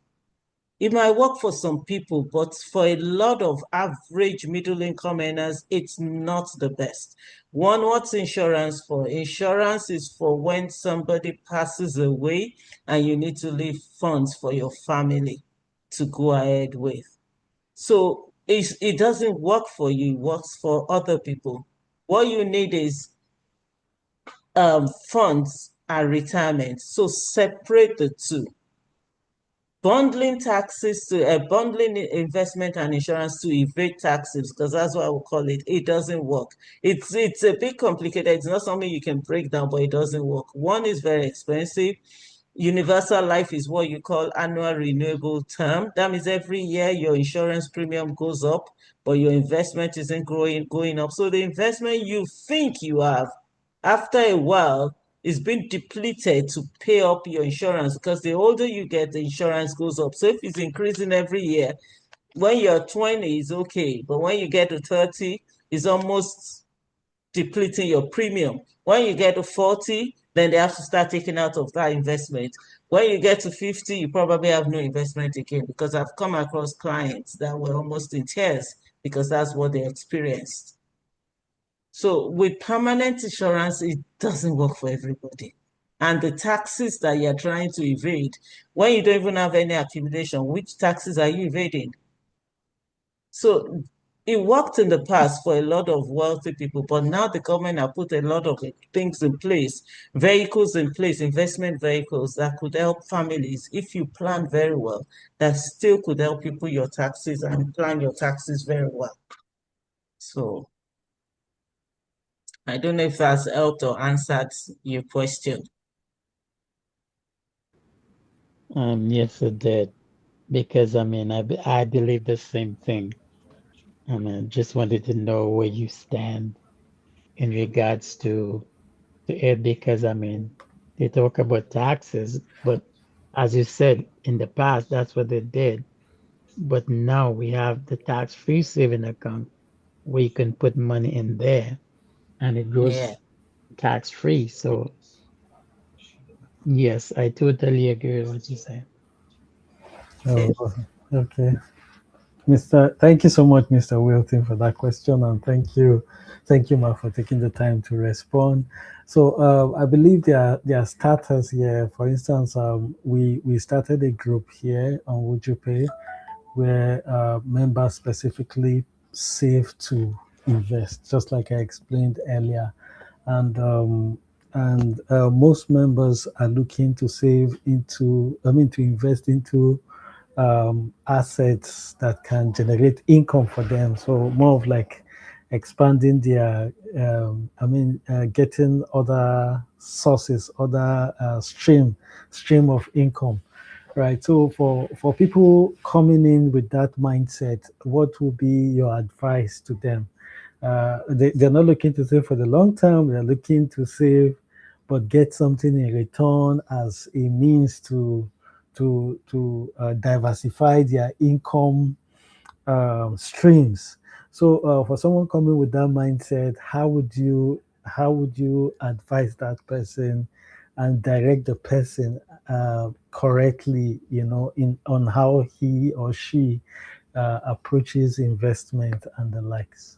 [SPEAKER 2] It might work for some people, but for a lot of average middle income earners, it's not the best. One, what's insurance for? Insurance is for when somebody passes away and you need to leave funds for your family to go ahead with. So it doesn't work for you, it works for other people. What you need is funds and retirement. So separate the two. Bundling investment and insurance to evade taxes, because that's what I would call it. It doesn't work. It's a bit complicated. It's not something you can break down, but it doesn't work. One is very expensive. Universal life is what you call annual renewable term. That means every year your insurance premium goes up, but your investment isn't going up. So the investment you think you have, after a while, is being depleted to pay up your insurance, because the older you get, the insurance goes up. So if it's increasing every year, when you're 20, it's okay. But when you get to 30, it's almost depleting your premium. When you get to 40, then they have to start taking out of that investment. When you get to 50, you probably have no investment again, because I've come across clients that were almost in tears because that's what they experienced. So with permanent insurance, it doesn't work for everybody. And the taxes that you're trying to evade, when you don't even have any accumulation, which taxes are you evading? So it worked in the past for a lot of wealthy people, but now the government have put a lot of things in place, vehicles in place, investment vehicles that could help families if you plan very well, that still could help you put your taxes and plan your taxes very well. So I don't know if that's helped or answered your question.
[SPEAKER 3] Yes, it did. Because I believe the same thing. Just wanted to know where you stand in regards to it, because they talk about taxes, but as you said, in the past, that's what they did. But now we have the tax-free saving account where you can put money in there and it
[SPEAKER 2] Yeah.
[SPEAKER 3] goes tax-free. So yes, I totally agree with what you said.
[SPEAKER 1] Oh, okay. Thank you so much, Mr. Wilton, for that question, and thank you, Ma, for taking the time to respond. So, I believe there are starters here. For instance, we started a group here on Would You Pay, where members specifically save to invest, just like I explained earlier, and most members are looking to save into, to invest into assets that can generate income for them. So more of like expanding their, getting other sources, other stream of income, right? So for people coming in with that mindset, what will be your advice to them? They're not looking to save for the long term. They're looking to save, but get something in return as a means to diversify their income streams. So for someone coming with that mindset, how would you advise that person and direct the person? correctly, in on how he or she approaches investment and the likes?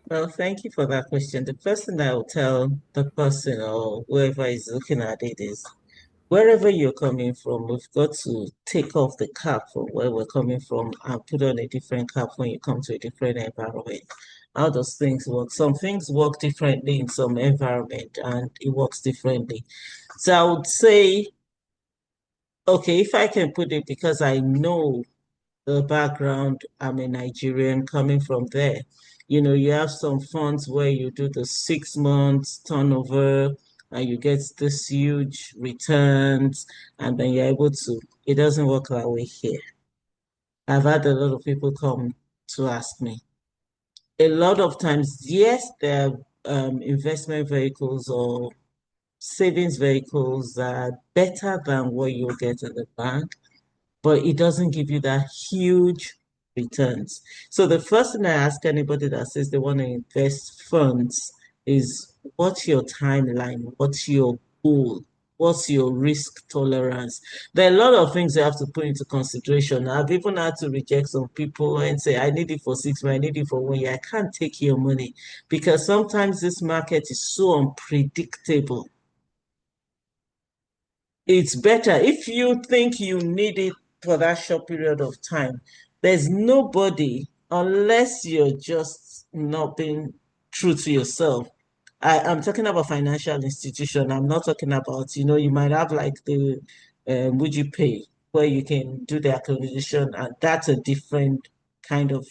[SPEAKER 2] Well, thank you for that question. The first thing I will tell the person or whoever is looking at it is wherever you're coming from, we've got to take off the cap from where we're coming from and put on a different cap when you come to a different environment. How does things work? Some things work differently in some environment and it works differently. So I would say, okay, if I can put it because I know the background, I'm a Nigerian coming from there. You have some funds where you do the 6 months turnover and you get this huge returns, and then you're able to. It doesn't work that way here. I've had a lot of people come to ask me. A lot of times, yes, there are investment vehicles or savings vehicles that are better than what you'll get in the bank, but it doesn't give you that huge returns. So the first thing I ask anybody that says they want to invest funds is what's your timeline? What's your goal? What's your risk tolerance? There are a lot of things you have to put into consideration. I've even had to reject some people and say, I need it for 6 months, I need it for 1 year. I can't take your money because sometimes this market is so unpredictable. It's better if you think you need it for that short period of time. There's nobody, unless you're just not being true to yourself. I'm talking about financial institution. I'm not talking about, you might have like the would you pay where you can do the acquisition, and that's a different kind of,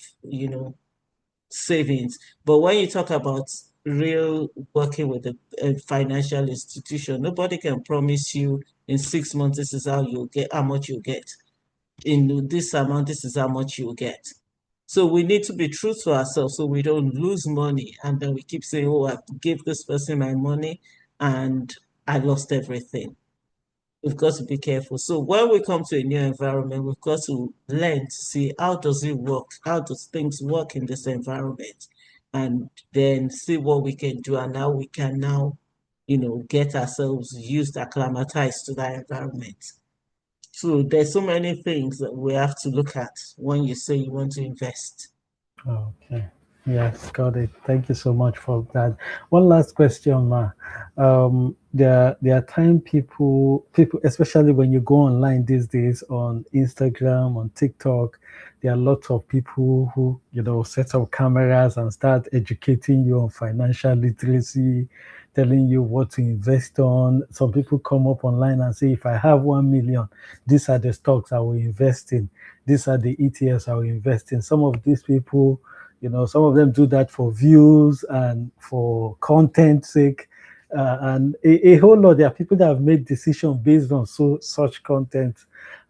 [SPEAKER 2] savings. But when you talk about real working with a financial institution, nobody can promise you in 6 months this is how you get how much you get. In this amount, this is how much you get. So we need to be true to ourselves so we don't lose money and then we keep saying, oh, I gave this person my money and I lost everything. We've got to be careful. So when we come to a new environment, we've got to learn to see how does it work? How does things work in this environment? And then see what we can do and how we can now, get ourselves used, acclimatized to that environment. So there's so many things that we have to look at when you say you want to invest.
[SPEAKER 1] Okay. Yes, got it. Thank you so much for that. One last question, Ma. There are time people, especially when you go online these days on Instagram, on TikTok, there are lots of people who, set up cameras and start educating you on financial literacy, telling you what to invest on. Some people come up online and say, if I have 1 million, these are the stocks I will invest in. These are the ETFs I will invest in. Some of these people, some of them do that for views and for content sake. And a whole lot. There are people that have made decisions based on such content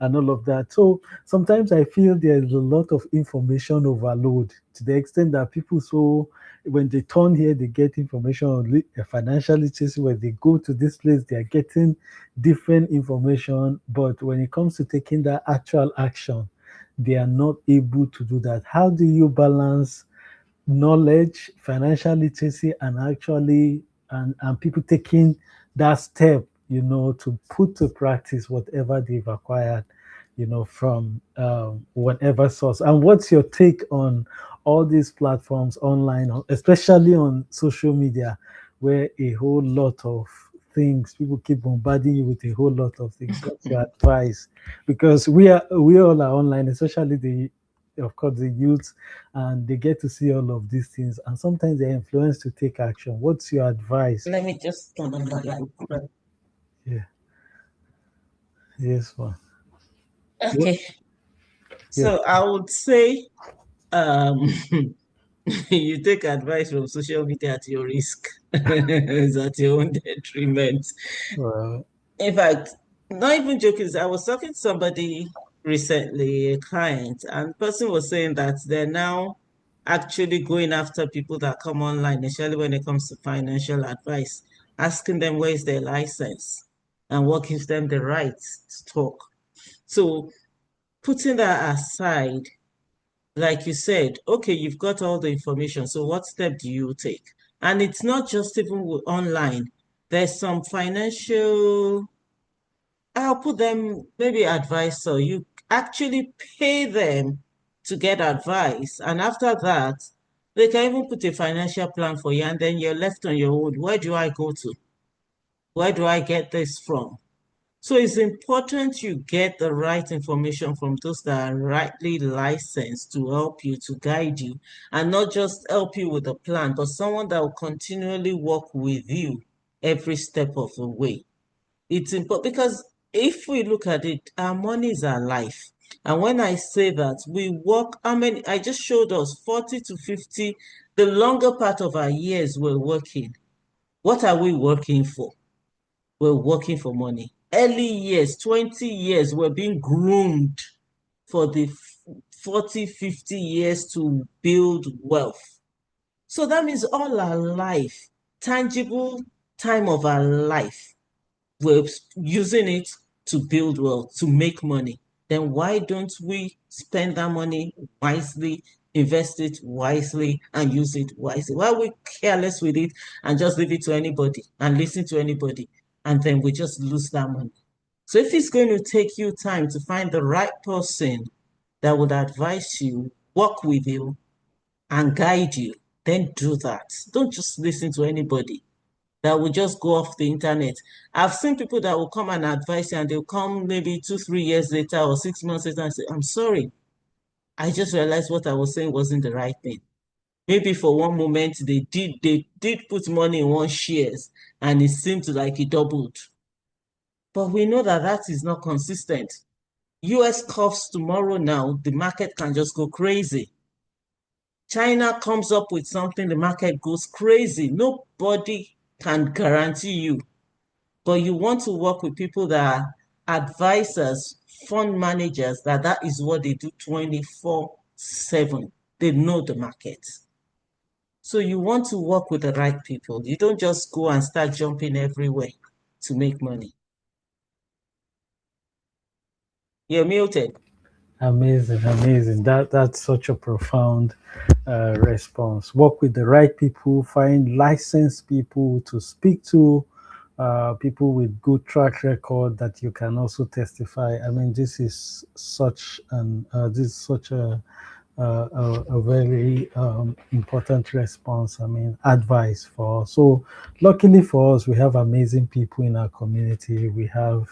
[SPEAKER 1] and all of that. So sometimes I feel there's a lot of information overload to the extent that people when they turn here, they get information on financial literacy. When they go to this place, they are getting different information. But when it comes to taking that actual action, they are not able to do that. How do you balance knowledge, financial literacy, and actually and people taking that step, to put to practice whatever they've acquired, from whatever source? And what's your take on all these platforms online, especially on social media, where a whole lot of things, people keep bombarding you with a whole lot of things? What's your advice? Because we all are online, especially of course the youth, and they get to see all of these things, and sometimes they're influenced to take action. What's your advice?
[SPEAKER 2] Let me just turn on the light.
[SPEAKER 1] Yeah, yes, one. What?
[SPEAKER 2] Okay.
[SPEAKER 1] Yeah.
[SPEAKER 2] So I would say um you take advice from social media at your risk. It's at your own detriment.
[SPEAKER 1] Well,
[SPEAKER 2] In fact, not even joking, I was talking to somebody recently, a client, and the person was saying that they're now actually going after people that come online, especially when it comes to financial advice, asking them where is their license and what gives them the right to talk. So putting that aside, like you said, okay, you've got all the information. So what step do you take? And it's not just even online. There's some financial I'll put them maybe advice. So you actually pay them to get advice. And after that, they can even put a financial plan for you, and then you're left on your own. Where do I go to? Where do I get this from? So it's important you get the right information from those that are rightly licensed to help you, to guide you, and not just help you with the plan, but someone that will continually work with you every step of the way. It's important because if we look at it, our money is our life. And when I say that, we work, how many, I just showed us 40 to 50, the longer part of our years we're working. What are we working for? We're working for money. Early years, 20 years, we're being groomed for the 40, 50 years to build wealth. So that means all our life, tangible time of our life, we're using it to build wealth, to make money. Then why don't we spend that money wisely, invest it wisely, and use it wisely? Why are we careless with it and just leave it to anybody and listen to anybody? And then we just lose that money. So if it's going to take you time to find the right person that would advise you, work with you, and guide you, then do that. Don't just listen to anybody that will just go off the internet. I've seen people that will come and advise you, and they'll come maybe 2, 3 years later or 6 months later and say, I'm sorry, I just realized what I was saying wasn't the right thing. Maybe for one moment they did put money in one shares and it seemed like it doubled. But we know that that is not consistent. US coughs tomorrow now, the market can just go crazy. China comes up with something, the market goes crazy. Nobody can guarantee you, but you want to work with people that are advisors, fund managers, that is what they do 24/7. They know the market. So you want to work with the right people. You don't just go and start jumping everywhere to make money. You're muted.
[SPEAKER 1] Amazing, amazing. That's such a profound response. Work with the right people, find licensed people to speak to, people with good track record that you can also testify. I mean, this is such a very important response. I mean, advice for us. So, luckily for us, we have amazing people in our community. We have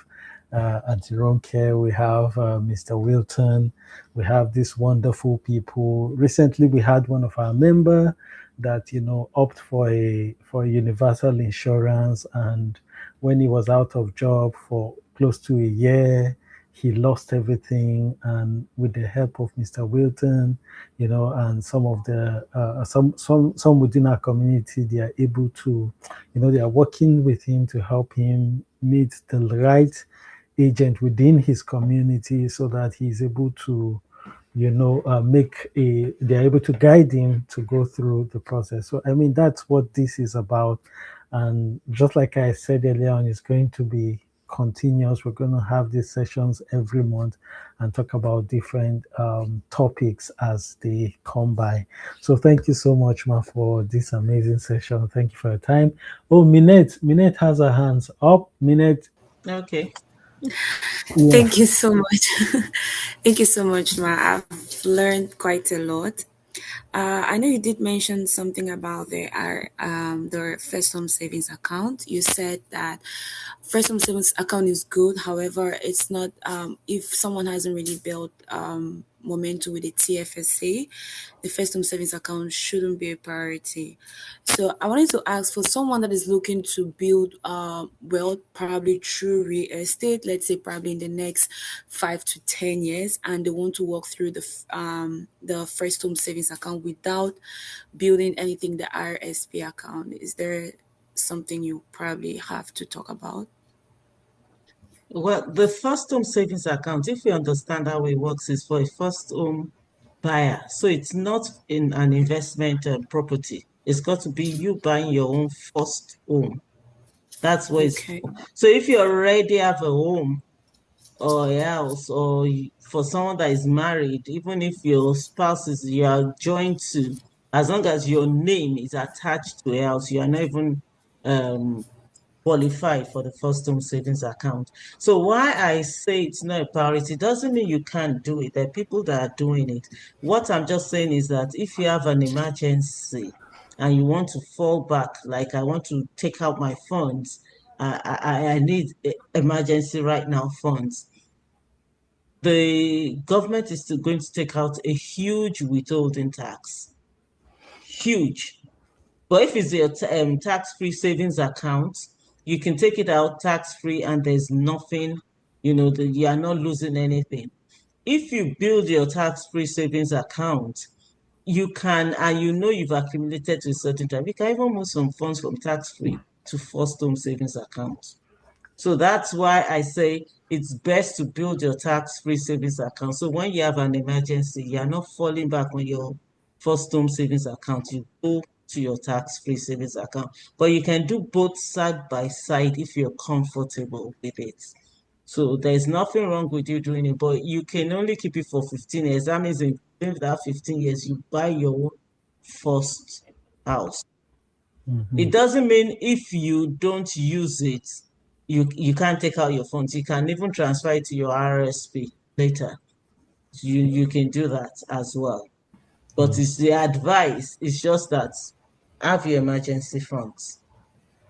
[SPEAKER 1] Auntie Ronke, we have Mr. Wilton, we have these wonderful people. Recently, we had one of our member that opt for a universal insurance, and when he was out of job for close to a year, he lost everything. And with the help of Mr. Wilton, and some of the some within our community, they are able to, they are working with him to help him meet the right agent within his community so that he's able to they're able to guide him to go through the process. So, I mean, that's what this is about. And just like I said earlier on, it's going to be continuous. We're going to have these sessions every month and talk about different topics as they come by. So thank you so much, Ma, for this amazing session. Thank you for your time. Oh, Minette has her hands up. Minette.
[SPEAKER 2] Okay.
[SPEAKER 1] Yeah.
[SPEAKER 4] Thank you so much. Thank you so much, Ma. I've learned quite a lot. I know you did mention something about the first home savings account. You said that first home savings account is good. However, it's not if someone hasn't really built momentum with the TFSA, the first home savings account shouldn't be a priority. So I wanted to ask for someone that is looking to build wealth, probably through real estate, let's say probably in the next 5 to 10 years, and they want to walk through the first home savings account without building anything the RSP account. Is there something you probably have to talk about?
[SPEAKER 2] Well, the first home savings account, if you understand how it works, is for a first home buyer. So it's not in an investment property. It's got to be you buying your own first home. That's what it's
[SPEAKER 4] Okay.
[SPEAKER 2] for. So if you already have a home or a house, or for someone that is married, even if your spouse is, you are joined to, as long as your name is attached to a house, you are not even qualify for the first home savings account. So why I say it's not a priority doesn't mean you can't do it. There are people that are doing it. What I'm just saying is that if you have an emergency and you want to fall back, like I want to take out my funds, I need emergency right now funds. The government is still going to take out a huge withholding tax. Huge. But if it's your tax-free savings account, you can take it out tax-free and there's nothing, you are not losing anything. If you build your tax-free savings account, you can, and you've accumulated to a certain time, you can even move some funds from tax-free to first home savings account. So that's why I say it's best to build your tax-free savings account. So when you have an emergency, you're not falling back on your first home savings account. You go to your tax-free savings account. But you can do both side by side if you're comfortable with it. So there's nothing wrong with you doing it, but you can only keep it for 15 years. That means in that 15 years, you buy your first house. It doesn't mean if you don't use it, you can't take out your funds. You can even transfer it to your RSP later. You can do that as well. But it's the advice. It's just that have your emergency funds.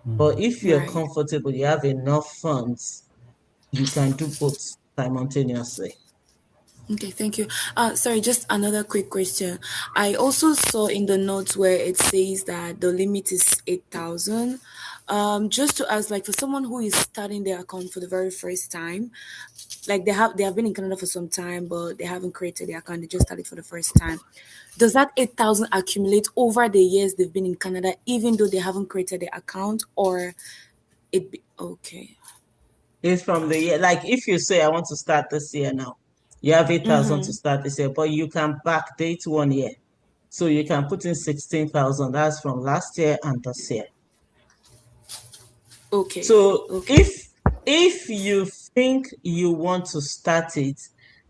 [SPEAKER 2] But if you're
[SPEAKER 4] Right.
[SPEAKER 2] comfortable, you have enough funds, you can do both simultaneously.
[SPEAKER 4] Okay, thank you. Sorry, just another quick question. I also saw in the notes where it says that the limit is 8,000. Just to ask, like for someone who is starting their account for the very first time, like they have been in Canada for some time, but they haven't created their account. They just started for the first time. Does that 8,000 accumulate over the years they've been in Canada, even though they haven't created their account, or okay?
[SPEAKER 2] It's from the year, like if you say, I want to start this year now, you have 8,000 to start this year, but you can backdate 1 year. So you can put in 16,000. That's from last year and this year.
[SPEAKER 4] Okay.
[SPEAKER 2] So
[SPEAKER 4] Okay.
[SPEAKER 2] if you think you want to start it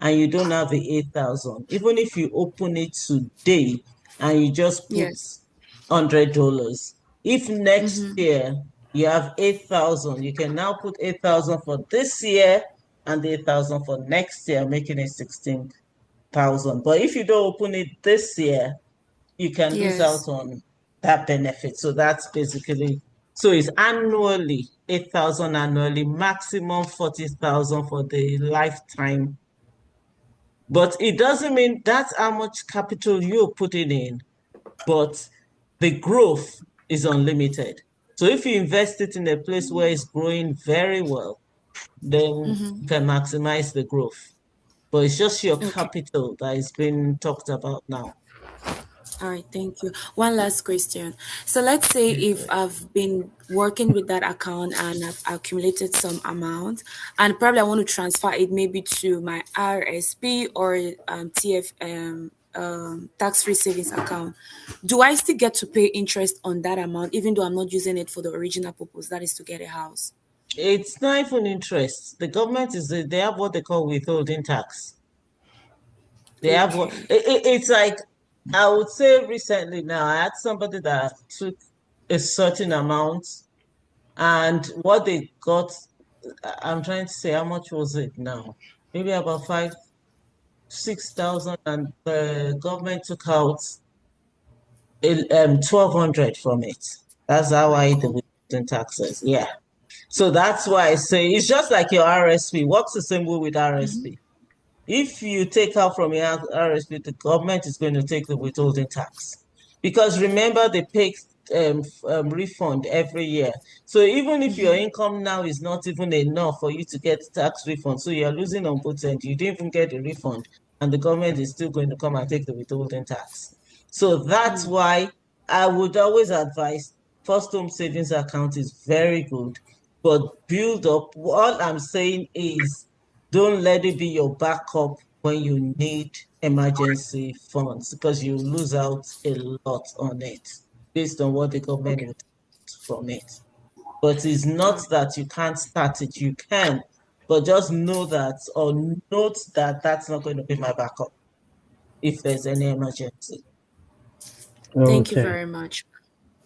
[SPEAKER 2] and you don't have the 8,000, even if you open it today and you just put
[SPEAKER 4] Yes.
[SPEAKER 2] $100, if next year you have 8,000, you can now put 8,000 for this year and 8,000 for next year, making it 16,000. But if you don't open it this year, you can lose
[SPEAKER 4] Yes.
[SPEAKER 2] out on that benefit. So that's basically, so it's annually, 8,000 annually, maximum 40,000 for the lifetime. But it doesn't mean that's how much capital you're putting in, but the growth is unlimited. So if you invest it in a place where it's growing very well, then you can maximize the growth. But it's just your
[SPEAKER 4] Okay.
[SPEAKER 2] capital that is being talked about now.
[SPEAKER 4] All right, thank you. One last question. So let's say if I've been working with that account and I've accumulated some amount, and probably I want to transfer it maybe to my RSP or TF tax-free savings account. Do I still get to pay interest on that amount, even though I'm not using it for the original purpose, that is to get a house?
[SPEAKER 2] It's not even interest. The government they have what they call withholding tax. They have what
[SPEAKER 4] Okay.
[SPEAKER 2] it's like. I would say recently now, I had somebody that took a certain amount, and what they got, I'm trying to say, how much was it now? Maybe about 6,000, and the government took out 1,200 from it. That's how
[SPEAKER 4] My
[SPEAKER 2] I the
[SPEAKER 4] God.
[SPEAKER 2] withholding taxes. Yeah. So that's why I say it's just like your RSP. Works the same way with RSP. If you take out from your RSP, the government is going to take the withholding tax. Because remember, they pay refund every year. So even if your income now is not even enough for you to get tax refund, so you're losing on both ends, you didn't even get a refund, and the government is still going to come and take the withholding tax. So that's why I would always advise first home savings account is very good, but build up. All I'm saying is don't let it be your backup when you need emergency funds because you lose out a lot on it based on what the government
[SPEAKER 4] Okay.
[SPEAKER 2] would take from it. But it's
[SPEAKER 4] All
[SPEAKER 2] not
[SPEAKER 4] right.
[SPEAKER 2] that you can't start it, you can, but just know that or note that that's not going to be my backup if there's any emergency.
[SPEAKER 4] Thank you
[SPEAKER 1] Okay.
[SPEAKER 4] very much.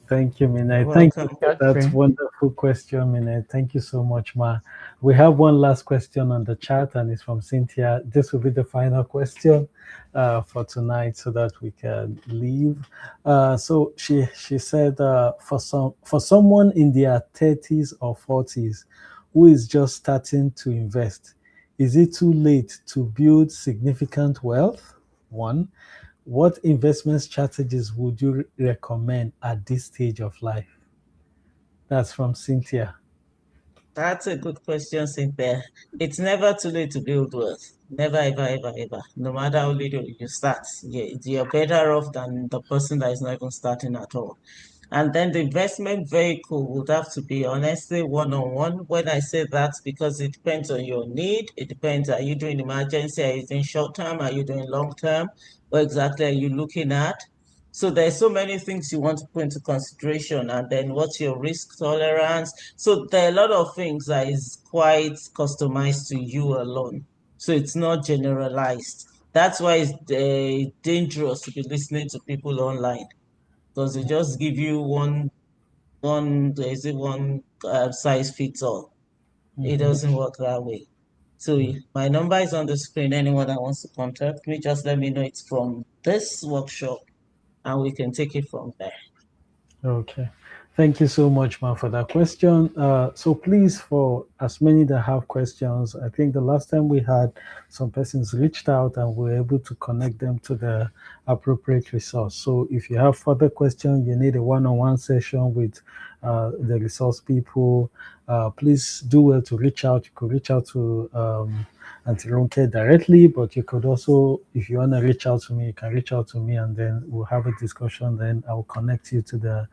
[SPEAKER 1] Thank you,
[SPEAKER 2] You're
[SPEAKER 1] Minette. Thank you
[SPEAKER 2] welcome.
[SPEAKER 1] for that
[SPEAKER 3] Godfrey.
[SPEAKER 1] wonderful question, Minette. Thank you so much, Ma. We have one last question on the chat, and it's from Cynthia. This will be the final question for tonight, so that we can leave. So she said, for someone in their 30s or 40s who is just starting to invest, is it too late to build significant wealth? One. What investment strategies would you recommend at this stage of life? That's from Cynthia.
[SPEAKER 2] That's a good question, Cynthia. It's never too late to build wealth. Never, ever, ever, ever. No matter how little you start, you're better off than the person that is not even starting at all. And then the investment vehicle would have to be honestly one-on-one. When I say that, because it depends on your need. It depends, are you doing emergency? Are you doing short term? Are you doing long term? What exactly are you looking at? So there's so many things you want to put into consideration. And then what's your risk tolerance? So there are a lot of things that is quite customized to you alone. So it's not generalized. That's why it's dangerous to be listening to people online, because they just give you one size fits all. It
[SPEAKER 1] Mhm.
[SPEAKER 2] doesn't work that way. So my number is on the screen. Anyone that wants to contact me, just let me know it's from this workshop, and we can take it from there.
[SPEAKER 1] Okay. Thank you so much, Ma, for that question. So please, for as many that have questions, I think the last time we had some persons reached out and we were able to connect them to the appropriate resource. So if you have further questions, you need a one-on-one session with the resource people, please do well to reach out. You could reach out to Auntie Ronke directly, but you could also, if you want to reach out to me, you can reach out to me and then we'll have a discussion. Then I'll connect you to the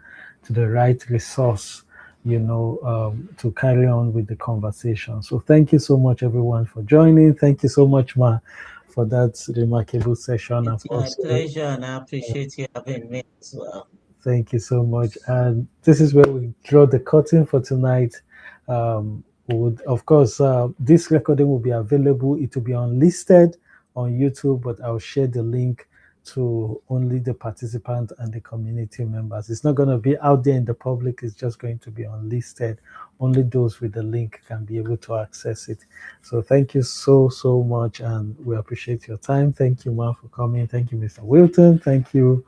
[SPEAKER 1] right resource, to carry on with the conversation. So thank you so much, everyone, for joining. Thank you so much, Ma, for that remarkable session. And
[SPEAKER 2] It's my
[SPEAKER 1] also,
[SPEAKER 2] pleasure, and I appreciate you having me as well.
[SPEAKER 1] thank you so much. And this is where we draw the curtain for tonight. Of course, this recording will be available. It will be unlisted on YouTube, but I'll share the link to only the participants and the community members. It's not going to be out there in the public. It's just going to be unlisted. Only those with the link can be able to access it. So thank you so, so much. And we appreciate your time. Thank you, Ma, for coming. Thank you, Mr. Wilton. Thank you,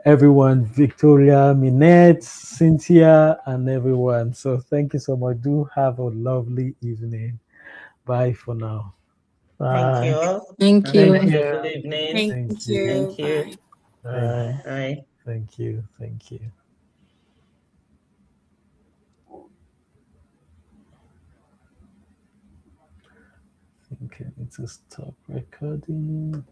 [SPEAKER 1] everyone, Victoria, Minette, Cynthia, and everyone. So thank you so much. Do have a lovely evening. Bye for now.
[SPEAKER 2] Thank you
[SPEAKER 3] Bye.
[SPEAKER 2] all.
[SPEAKER 4] Thank
[SPEAKER 2] Have a
[SPEAKER 3] Thank
[SPEAKER 4] you.
[SPEAKER 2] wonderful
[SPEAKER 3] you.
[SPEAKER 2] evening.
[SPEAKER 4] Thank
[SPEAKER 1] Thank you.
[SPEAKER 4] you.
[SPEAKER 2] Thank you.
[SPEAKER 4] Bye.
[SPEAKER 1] Thank,
[SPEAKER 3] Bye.
[SPEAKER 2] Bye.
[SPEAKER 1] thank you. Thank you. I think I need to stop recording.